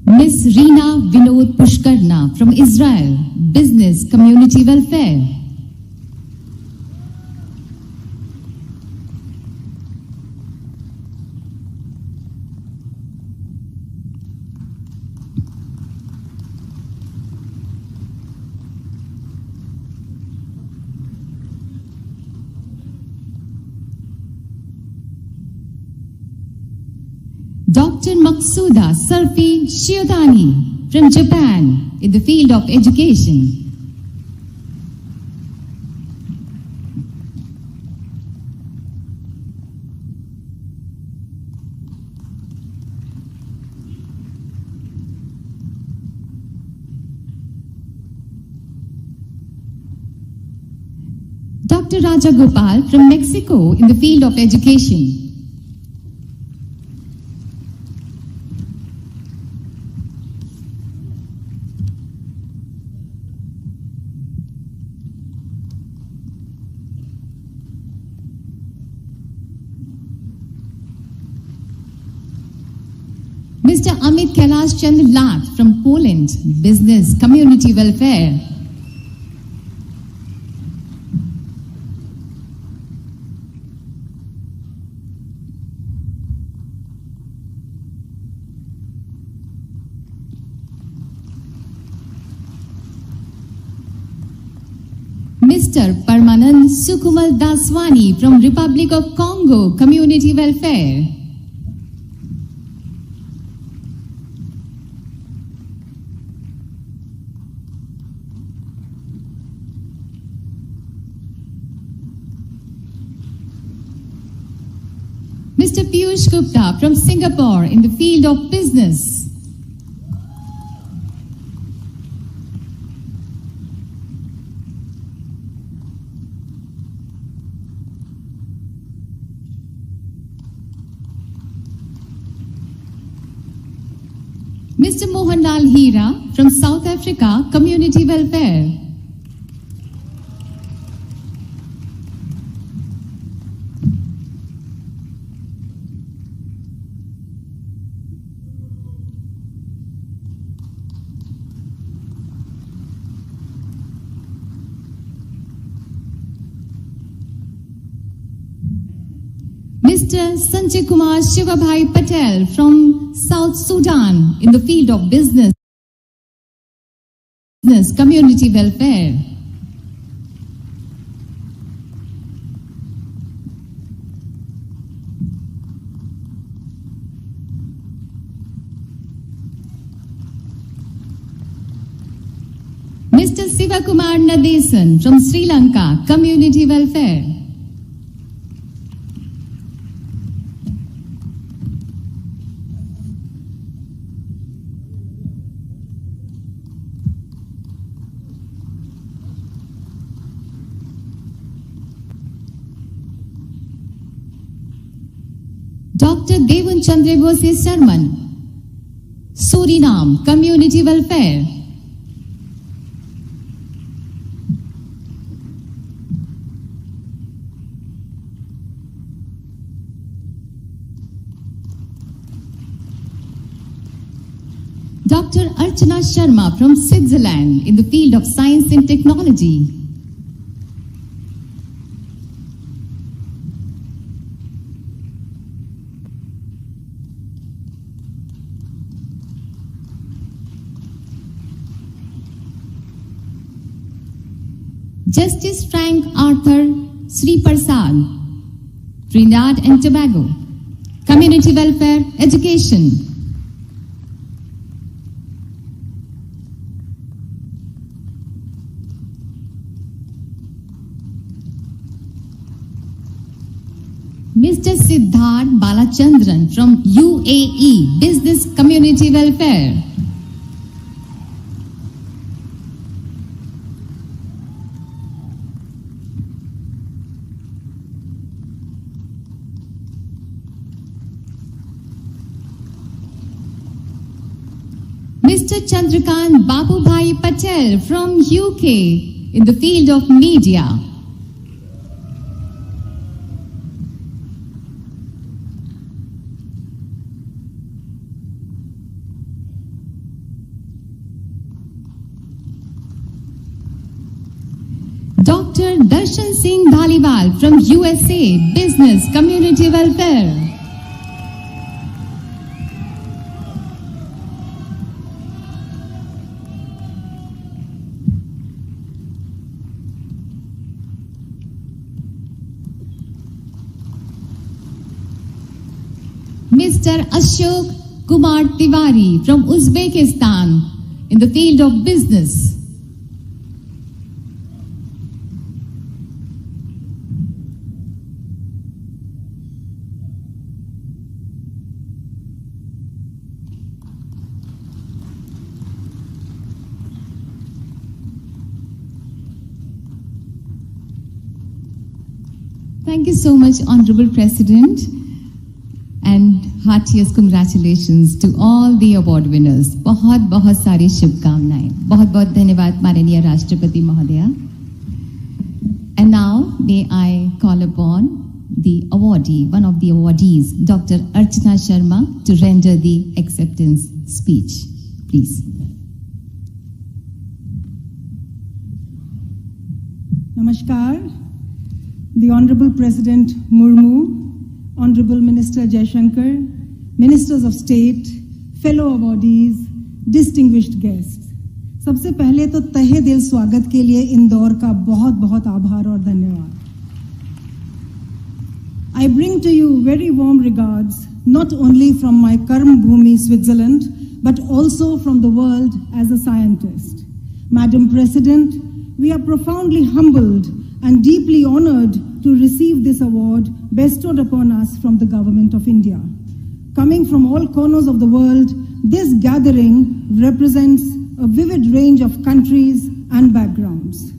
Miss Reena Vinod Pushkarna from Israel, Business, Community Welfare. Dr. Maqsuda Sarfi Shiodani from Japan in the field of education. Dr. Raja Gopal from Mexico in the field of education. Mr. Amit Kailash Chandra Lath from Poland, Business, Community Welfare. Mr. Parmanand Sukumal Daswani from Republic of Congo, Community Welfare. Mr. Piyush Gupta from Singapore in the field of business. Mr. Mohanlal Hira from South Africa, Community Welfare. Mr. Sanjay Kumar Shivabhai Patel from South Sudan in the field of business, community welfare. Mr. Sivakumar Nadesan from Sri Lanka, Community Welfare. Dr. Devun Chandrebose Sarman, Suriname, Community Welfare. Dr. Archana Sharma from Switzerland in the field of science and technology. Justice Frank Arthur Sri Prasad, Trinidad and Tobago, Community Welfare, Education. Mr. Siddharth Balachandran from UAE, Business Community Welfare. Mr. Chandrakant Babubhai Patel from UK in the field of media. Dr. Darshan Singh Dhaliwal from USA, Business Community Welfare. Mr. Ashok Kumar Tiwari from Uzbekistan in the field of business. Thank you so much, Honorable President, and heartiest congratulations to all the award winners. बहुत बहुत सारी शुभकामनाएं. बहुत बहुत धन्यवाद माननीय राष्ट्रपति महोदया. And now may I call upon the awardee, one of the awardees, Dr. Archana Sharma, to render the acceptance speech. Please. Namaskar. The Honorable President Murmu, Honorable Minister Jaishankar, Ministers of State, fellow awardees, distinguished guests. सबसे पहले तो तहे दिल स्वागत के लिए इंदौर का बहुत बहुत आभार और धन्यवाद. I bring to you very warm regards, not only from my Karm Bhumi, Switzerland, but also from the world as a scientist. Madam President, we are profoundly humbled and deeply honored to receive this award bestowed upon us from the Government of India. Coming from all corners of the world, this gathering represents a vivid range of countries and backgrounds.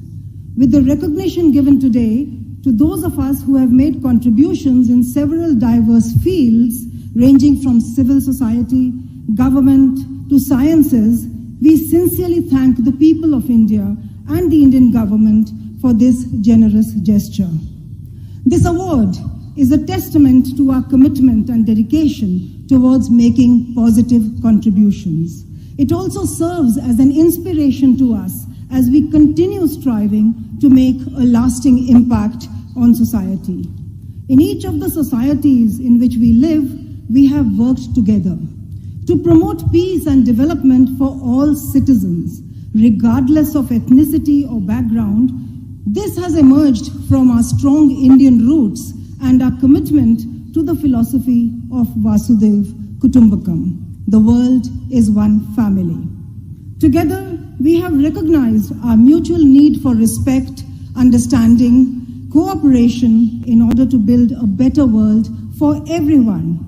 With the recognition given today to those of us who have made contributions in several diverse fields, ranging from civil society, government to sciences, we sincerely thank the people of India and the Indian government for this generous gesture. This award is a testament to our commitment and dedication towards making positive contributions. It also serves as an inspiration to us as we continue striving to make a lasting impact on society. In each of the societies in which we live, we have worked together to promote peace and development for all citizens, regardless of ethnicity or background. This has emerged from our strong Indian roots and our commitment to the philosophy of Vasudev Kutumbakam. The world is one family. Together, we have recognized our mutual need for respect, understanding, cooperation in order to build a better world for everyone.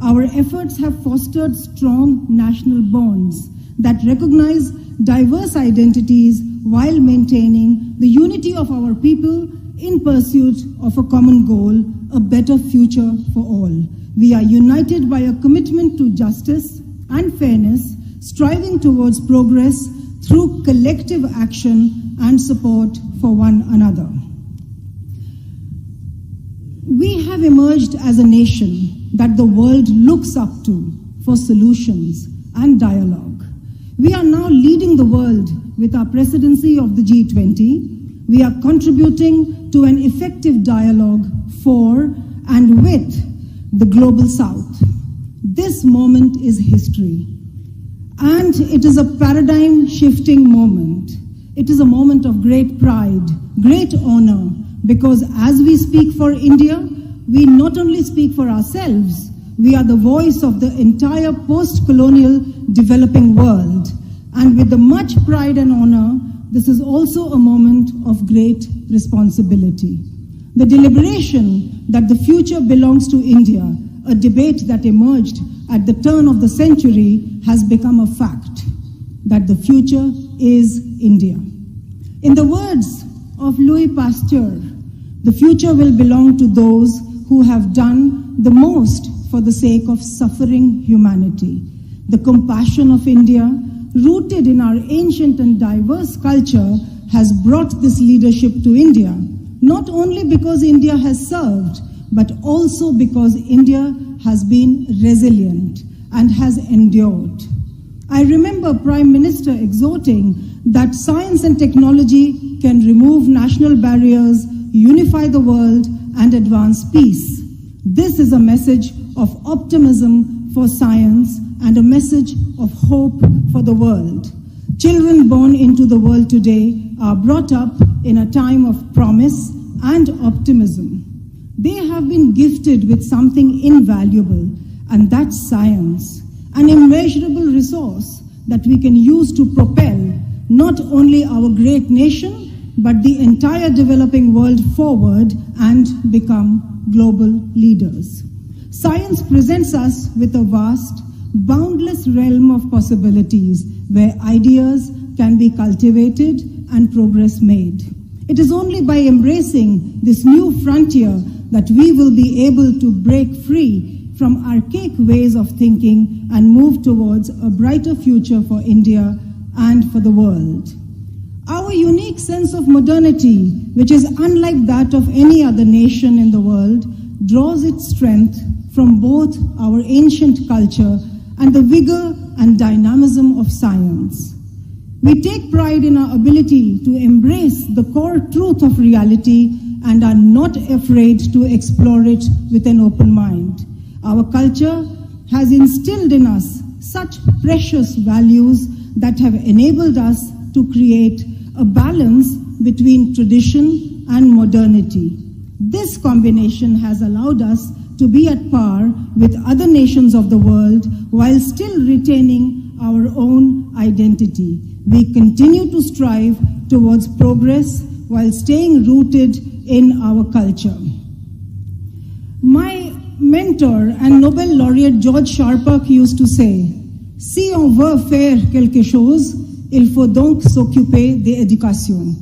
Our efforts have fostered strong national bonds that recognize diverse identities while maintaining the unity of our people in pursuit of a common goal, a better future for all. We are united by a commitment to justice and fairness, striving towards progress through collective action and support for one another. We have emerged as a nation that the world looks up to for solutions and dialogue. We are now leading the world with our presidency of the G20. We are contributing to an effective dialogue for and with the global South. This moment is history, and it is a paradigm-shifting moment. It is a moment of great pride, great honor, because as we speak for India, we not only speak for ourselves, we are the voice of the entire post-colonial developing world. And with the much pride and honor, this is also a moment of great responsibility. The deliberation that the future belongs to India, a debate that emerged at the turn of the century, has become a fact, that the future is India. In the words of Louis Pasteur, the future will belong to those who have done the most for the sake of suffering humanity. The compassion of India, rooted in our ancient and diverse culture, has brought this leadership to India, not only because India has served, but also because India has been resilient and has endured. I remember Prime Minister exhorting that science and technology can remove national barriers, unify the world, and advance peace. This is a message of optimism for science and a message of hope for the world. Children born into the world today are brought up in a time of promise and optimism. They have been gifted with something invaluable, and that's science, an immeasurable resource that we can use to propel not only our great nation, but the entire developing world forward and become global leaders. Science presents us with a vast, boundless realm of possibilities where ideas can be cultivated and progress made. It is only by embracing this new frontier that we will be able to break free from archaic ways of thinking and move towards a brighter future for India and for the world. Our unique sense of modernity, which is unlike that of any other nation in the world, draws its strength from both our ancient culture and the vigor and dynamism of science. We take pride in our ability to embrace the core truth of reality and are not afraid to explore it with an open mind. Our culture has instilled in us such precious values that have enabled us to create a balance between tradition and modernity. This combination has allowed us to be at par with other nations of the world while still retaining our own identity. We continue to strive towards progress while staying rooted in our culture. My mentor and Nobel laureate George Sharpak used to say, "Si on veut faire quelque chose, il faut donc s'occuper de l'éducation."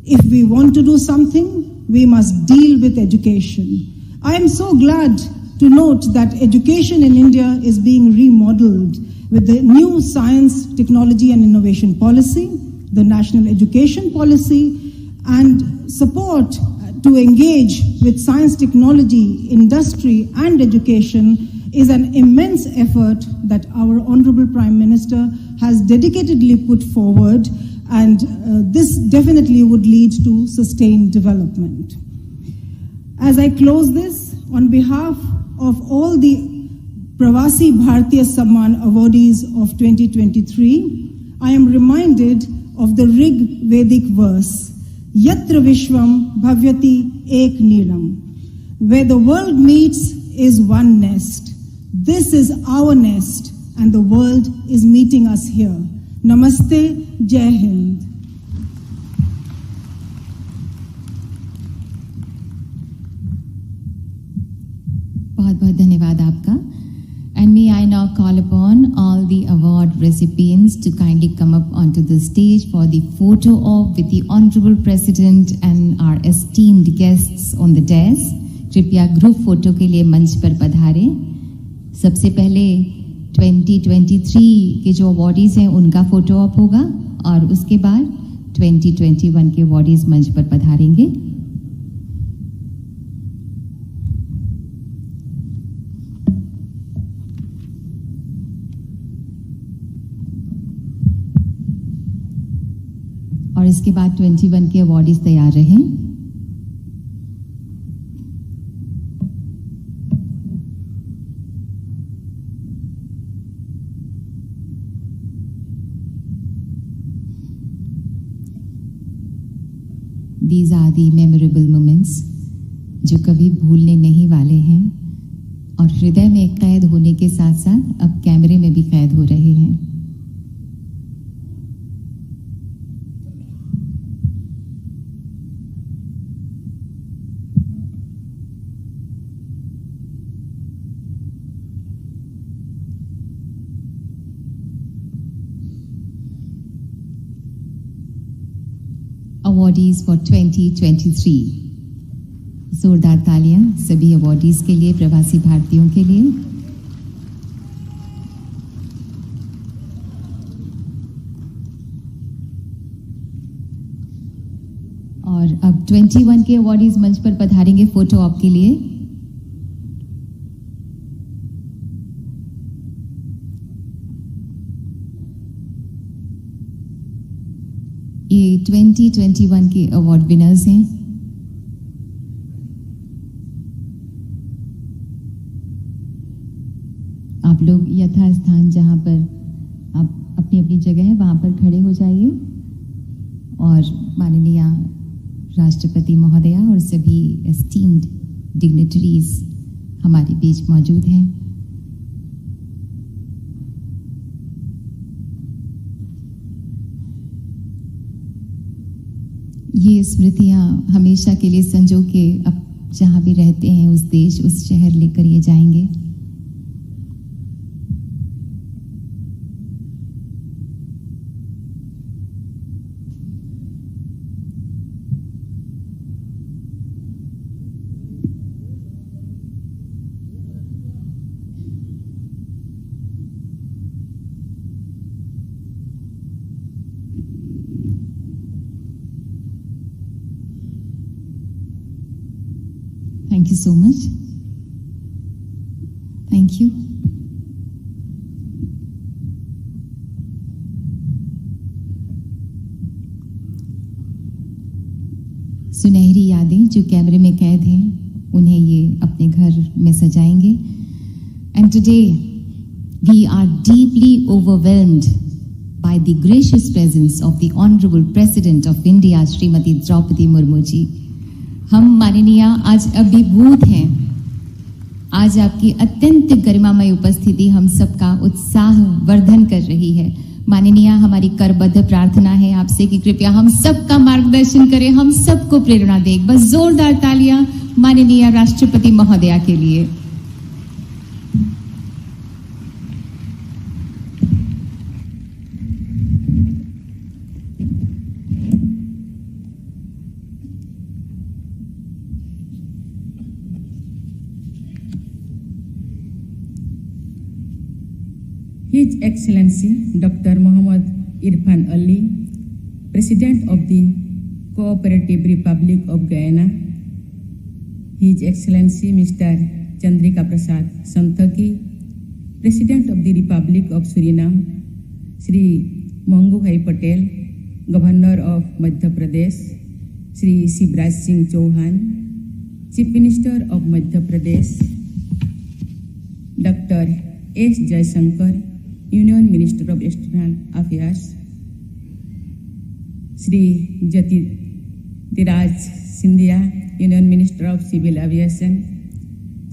If we want to do something, we must deal with education. I am so glad to note that education in India is being remodeled with the new Science, Technology and Innovation Policy, the National Education Policy, and support to engage with science, technology, industry and education is an immense effort that our Honorable Prime Minister has dedicatedly put forward, and this definitely would lead to sustained development. As I close this, on behalf of all the Pravasi Bharatiya Samman awardees of 2023, I am reminded of the Rig Vedic verse, Yatra Vishwam Bhavyati Ek Niram. Where the world meets is one nest. This is our nest, and the world is meeting us here. Namaste, Jai Hind. बहुत बहुत धन्यवाद आपका. And may I now call upon all the award recipients to kindly come up onto the stage for the photo op with the Honorable President and our esteemed guests on the dais. कृपया group photo के लिए मंच पर पधारें. सबसे पहले 2023 के जो awardees हैं उनका फोटो ऑप होगा और उसके बाद 2021 के अवॉर्डीज मंच पर पधारेंगे. और इसके बाद 21 के अवॉर्डीज तैयार रहें. These are the memorable moments जो कभी भूलने नहीं वाले हैं और हृदय में कैद होने के साथ साथ अब कैमरे में भी कैद हो रहे हैं. Awardees for 2023. जोरदार तालियां सभी अवॉर्डीज के लिए, प्रवासी भारतीयों के लिए. और अब 21 के अवॉर्डीज मंच पर पधारेंगे फोटो ऑप के लिए. ये 2021 के अवार्ड विनर्स हैं. आप लोग यथास्थान जहां पर आप अपनी अपनी जगह है वहां पर खड़े हो जाइए और माननीय राष्ट्रपति महोदया और सभी एस्टीम्ड डिग्निटरीज हमारे बीच मौजूद हैं. ये स्मृतियां हमेशा के लिए संजो के अब जहां भी रहते हैं उस देश उस शहर लेकर ये जाएंगे. Thank you so much. Thank you. सुनहरी यादें जो कैमरे में कैद हैं उन्हें ये अपने घर में सजाएंगे. And today we are deeply overwhelmed by the gracious presence of the Honorable President of India, Shrimati Draupadi Murmu ji. हम माननीय आज अभिभूत हैं. आज आपकी अत्यंत गरिमामय उपस्थिति हम सबका उत्साह वर्धन कर रही है. माननीय हमारी करबद्ध प्रार्थना है आपसे कि कृपया हम सबका मार्गदर्शन करें, हम सबको प्रेरणा दें. बस जोरदार तालियां माननीय राष्ट्रपति महोदया के लिए. His Excellency Dr. Muhammad Irfan Ali, President of the Cooperative Republic of Guyana, His Excellency Mr. Chandrika Prasad Santaki, President of the Republic of Suriname, Shri Manguhai Patel, Governor of Madhya Pradesh, Shri Shivraj Singh Chauhan, Chief Minister of Madhya Pradesh, Dr. S. Jaishankar, Union Minister of External Affairs, Shri Jyotiraj Scindia, Union Minister of Civil Aviation,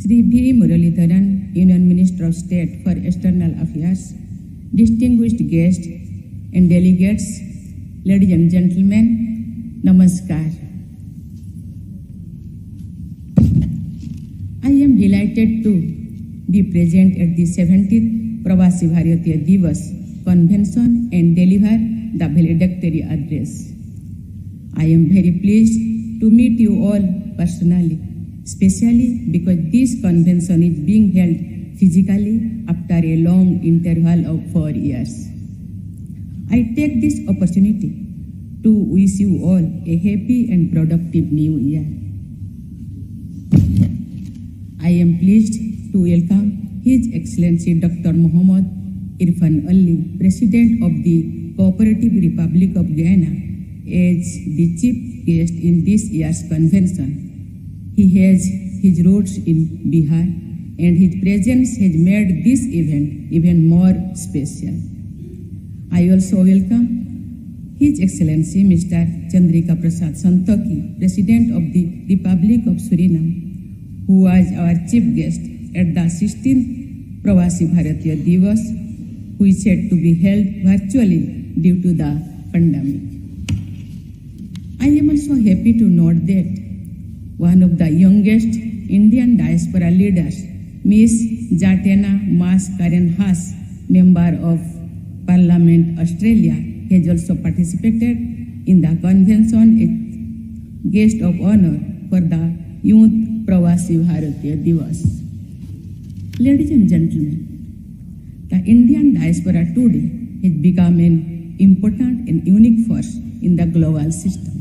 Shri V. Muralidharan, Union Minister of State for External Affairs, distinguished guests, and delegates, ladies and gentlemen, Namaskar. I am delighted to be present at the 70th Pravasi Bharatiya Divas convention and deliver the valedictory address. I am very pleased to meet you all personally, especially because this convention is being held physically after a long interval of 4 years. I take this opportunity to wish you all a happy and productive new year. I am pleased to welcome His Excellency Dr. Muhammad Irfan Ali, President of the Cooperative Republic of Guyana, as the chief guest in this year's convention. He has his roots in Bihar, and his presence has made this event even more special. I also welcome His Excellency Mr. Chandrika Prasad Santokhi, President of the Republic of Suriname, who was our chief guest at the 16th Pravasi Bharatiya Divas, which had to be held virtually due to the pandemic. I am also happy to note that one of the youngest Indian diaspora leaders, Miss Jatena Mas Karen Haas, Member of Parliament Australia, has also participated in the convention as guest of honor for the Youth Pravasi Bharatiya Divas. Ladies and gentlemen, the Indian diaspora today has become an important and unique force in the global system.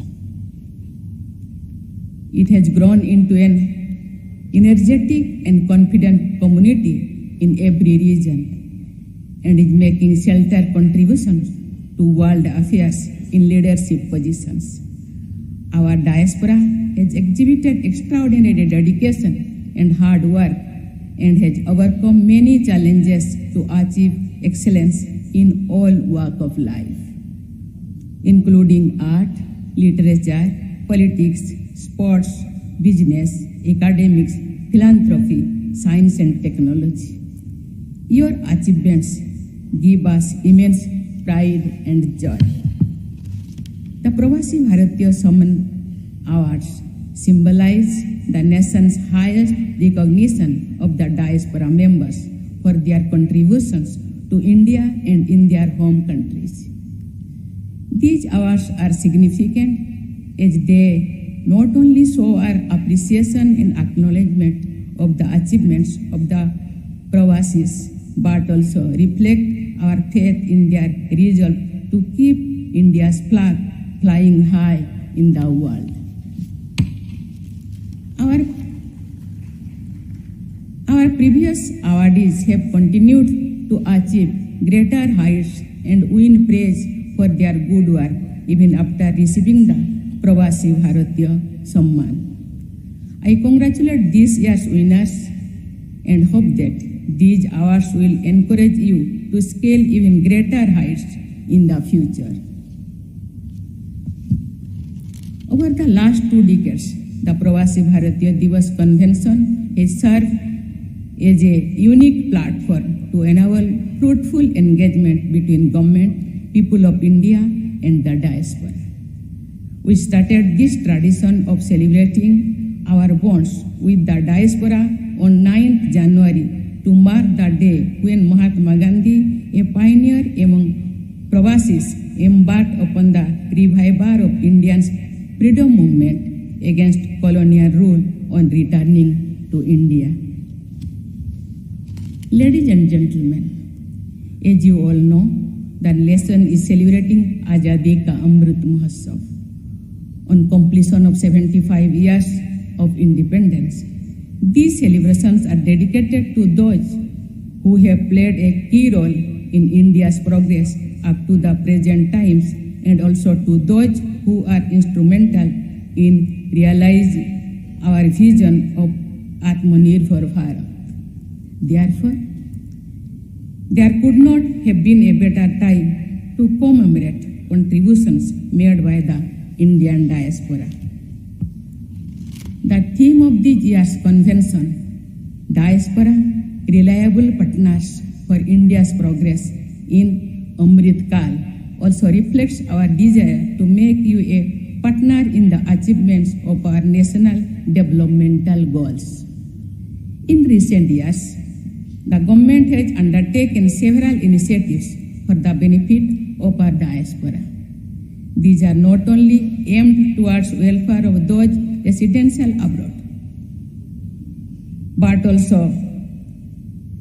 It has grown into an energetic and confident community in every region and is making sheltered contributions to world affairs in leadership positions. Our diaspora has exhibited extraordinary dedication and hard work and has overcome many challenges to achieve excellence in all walks of life, including art, literature, politics, sports, business, academics, philanthropy, science and technology. Your achievements give us immense pride and joy. The Pravasi Bharatiya Samman Awards symbolize the nation's highest recognition of the diaspora members for their contributions to India and in their home countries. These awards are significant as they not only show our appreciation and acknowledgement of the achievements of the Pravasis, but also reflect our faith in their resolve to keep India's flag flying high in the world. Our previous awardees have continued to achieve greater heights and win praise for their good work even after receiving the Pravasi Bharatiya Samman. I congratulate this year's winners and hope that these awards will encourage you to scale even greater heights in the future. Over the last 2 decades, the Pravasi Bharatiya Divas Convention has served as a unique platform to enable fruitful engagement between government, people of India, and the diaspora. We started this tradition of celebrating our bonds with the diaspora on 9th January to mark the day when Mahatma Gandhi, a pioneer among Pravasis, embarked upon the revival of Indians' freedom movement against colonial rule on returning to India. Ladies and gentlemen, as you all know, the nation is celebrating Azadi Ka Amrit Mahotsav on completion of 75 years of independence. These celebrations are dedicated to those who have played a key role in India's progress up to the present times, and also to those who are instrumental in realizing our vision of Atmanirbhar Bharat. Therefore, there could not have been a better time to commemorate contributions made by the Indian diaspora. The theme of this year's convention, Diaspora, Reliable Partners for India's Progress in Amrit Kal, also reflects our desire to make you a partner in the achievements of our national developmental goals. In recent years, the government has undertaken several initiatives for the benefit of our diaspora. These are not only aimed towards welfare of those residential abroad, but also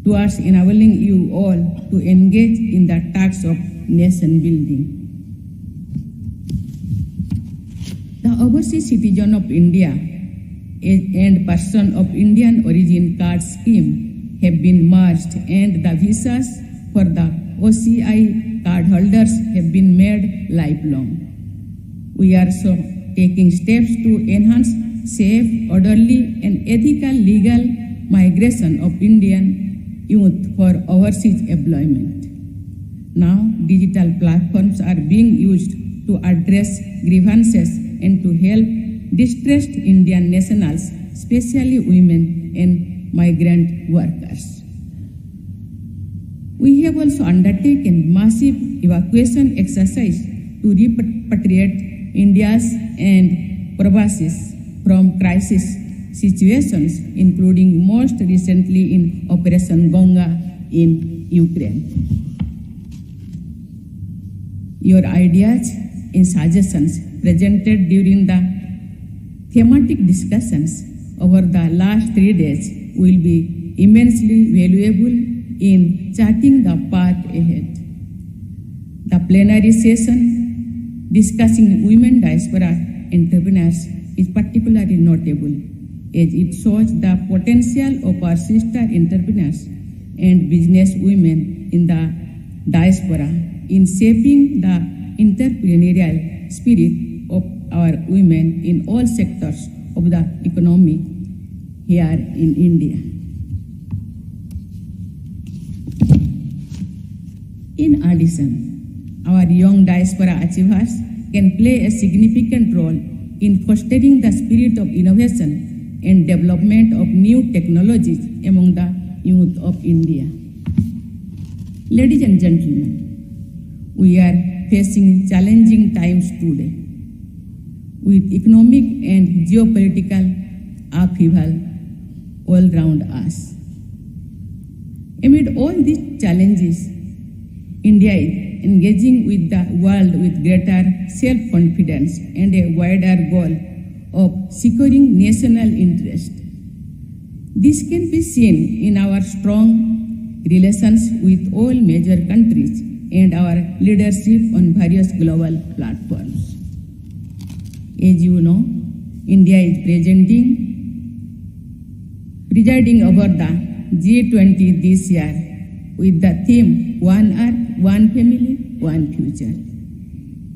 towards enabling you all to engage in the task of nation building. The overseas citizen of India and person of Indian origin card scheme have been merged, and the visas for the OCI cardholders have been made lifelong. We are so taking steps to enhance safe, orderly, and ethical legal migration of Indian youth for overseas employment. Now, digital platforms are being used to address grievances and to help distressed Indian nationals, especially women and migrant workers. We have also undertaken massive evacuation exercise to repatriate India's and Pravasis from crisis situations, including most recently in Operation Ganga in Ukraine. Your ideas and suggestions presented during the thematic discussions over the last 3 days will be immensely valuable in charting the path ahead. The plenary session discussing women diaspora entrepreneurs is particularly notable, as it shows the potential of our sister entrepreneurs and business women in the diaspora in shaping the entrepreneurial spirit of our women in all sectors of the economy here in India. In addition, our young diaspora achievers can play a significant role in fostering the spirit of innovation and development of new technologies among the youth of India. Ladies and gentlemen, we are facing challenging times today, with economic and geopolitical upheaval all around us. Amid all these challenges, India is engaging with the world with greater self-confidence and a wider goal of securing national interest. This can be seen in our strong relations with all major countries and our leadership on various global platforms. As you know, India is presiding over the G20 this year with the theme One Earth, One Family, One Future.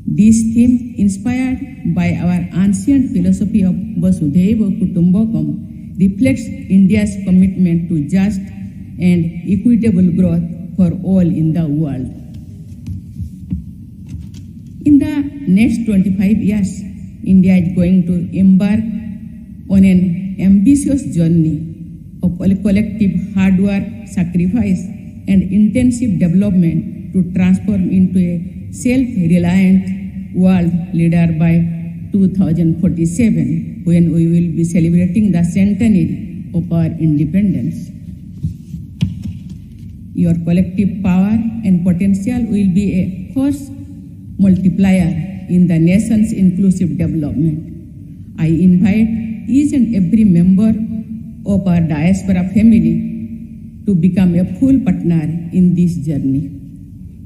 This theme, inspired by our ancient philosophy of Vasudhaiva Kutumbakam, reflects India's commitment to just and equitable growth for all in the world. In the next 25 years, India is going to embark on an ambitious journey of collective hard work, sacrifice, and intensive development to transform into a self-reliant world leader by 2047, when we will be celebrating the centenary of our independence. Your collective power and potential will be a force multiplier in the nation's inclusive development. I invite each and every member of our diaspora family to become a full partner in this journey.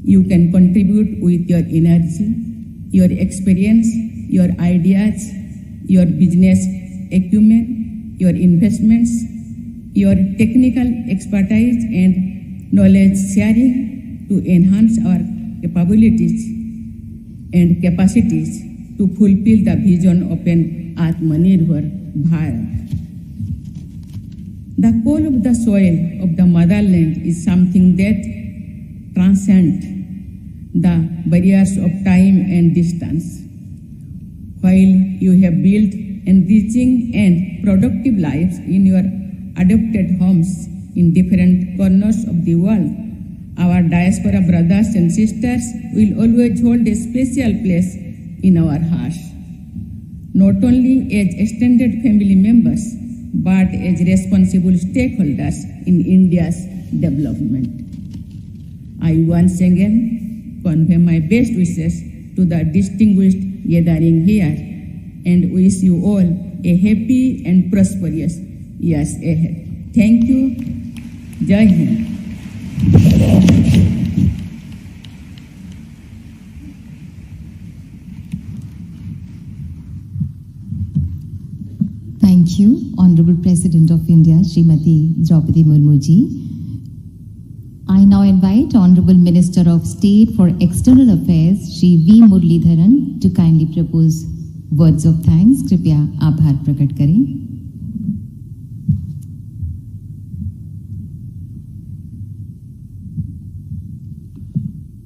You can contribute with your energy, your experience, your ideas, your business acumen, your investments, your technical expertise and knowledge sharing to enhance our capabilities and capacities to fulfill the vision of an Atmanirbhar Bharat. The call of the soil of the motherland is something that transcends the barriers of time and distance. While you have built enriching and productive lives in your adopted homes in different corners of the world, Our diaspora brothers and sisters will always hold a special place in our hearts, not only as extended family members, but as responsible stakeholders in India's development. I once again convey my best wishes to the distinguished gathering here and wish you all a happy and prosperous years ahead. Thank you. Jai Hind. Thank you, Honorable President of India, Srimati Draupadi Murmu ji. I now invite Honorable Minister of State for External Affairs, Shri V. Muralidharan, to kindly propose words of thanks. कृपया आभार प्रकट करें.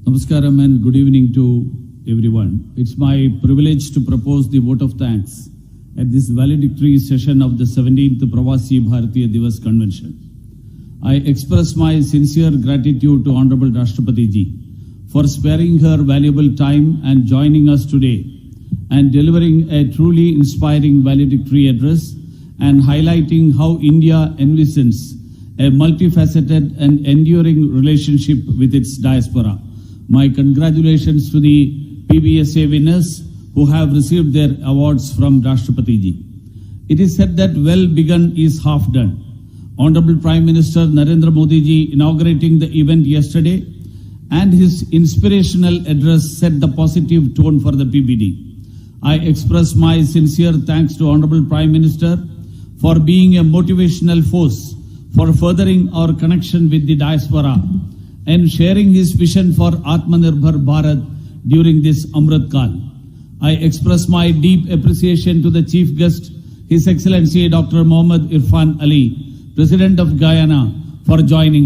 Namaskaram and good evening to everyone. It's my privilege to propose the vote of thanks at this valedictory session of the 17th Pravasi Bharatiya Divas Convention. I express my sincere gratitude to Honorable Rashtrapati Ji for sparing her valuable time and joining us today and delivering a truly inspiring valedictory address and highlighting how India envisions a multifaceted and enduring relationship with its diaspora. My congratulations to the PBSA winners who have received their awards from Rashtrapati Ji. It is said that well begun is half done. Honorable Prime Minister Narendra Modi Ji inaugurating the event yesterday and his inspirational address set the positive tone for the PBD. I express my sincere thanks to Honorable Prime Minister for being a motivational force for furthering our connection with the diaspora and sharing his vision for Atmanirbhar Bharat during this Amrit Kal. I express my deep appreciation to the Chief Guest, His Excellency Dr. Mohammad Irfan Ali, President of Guyana, for joining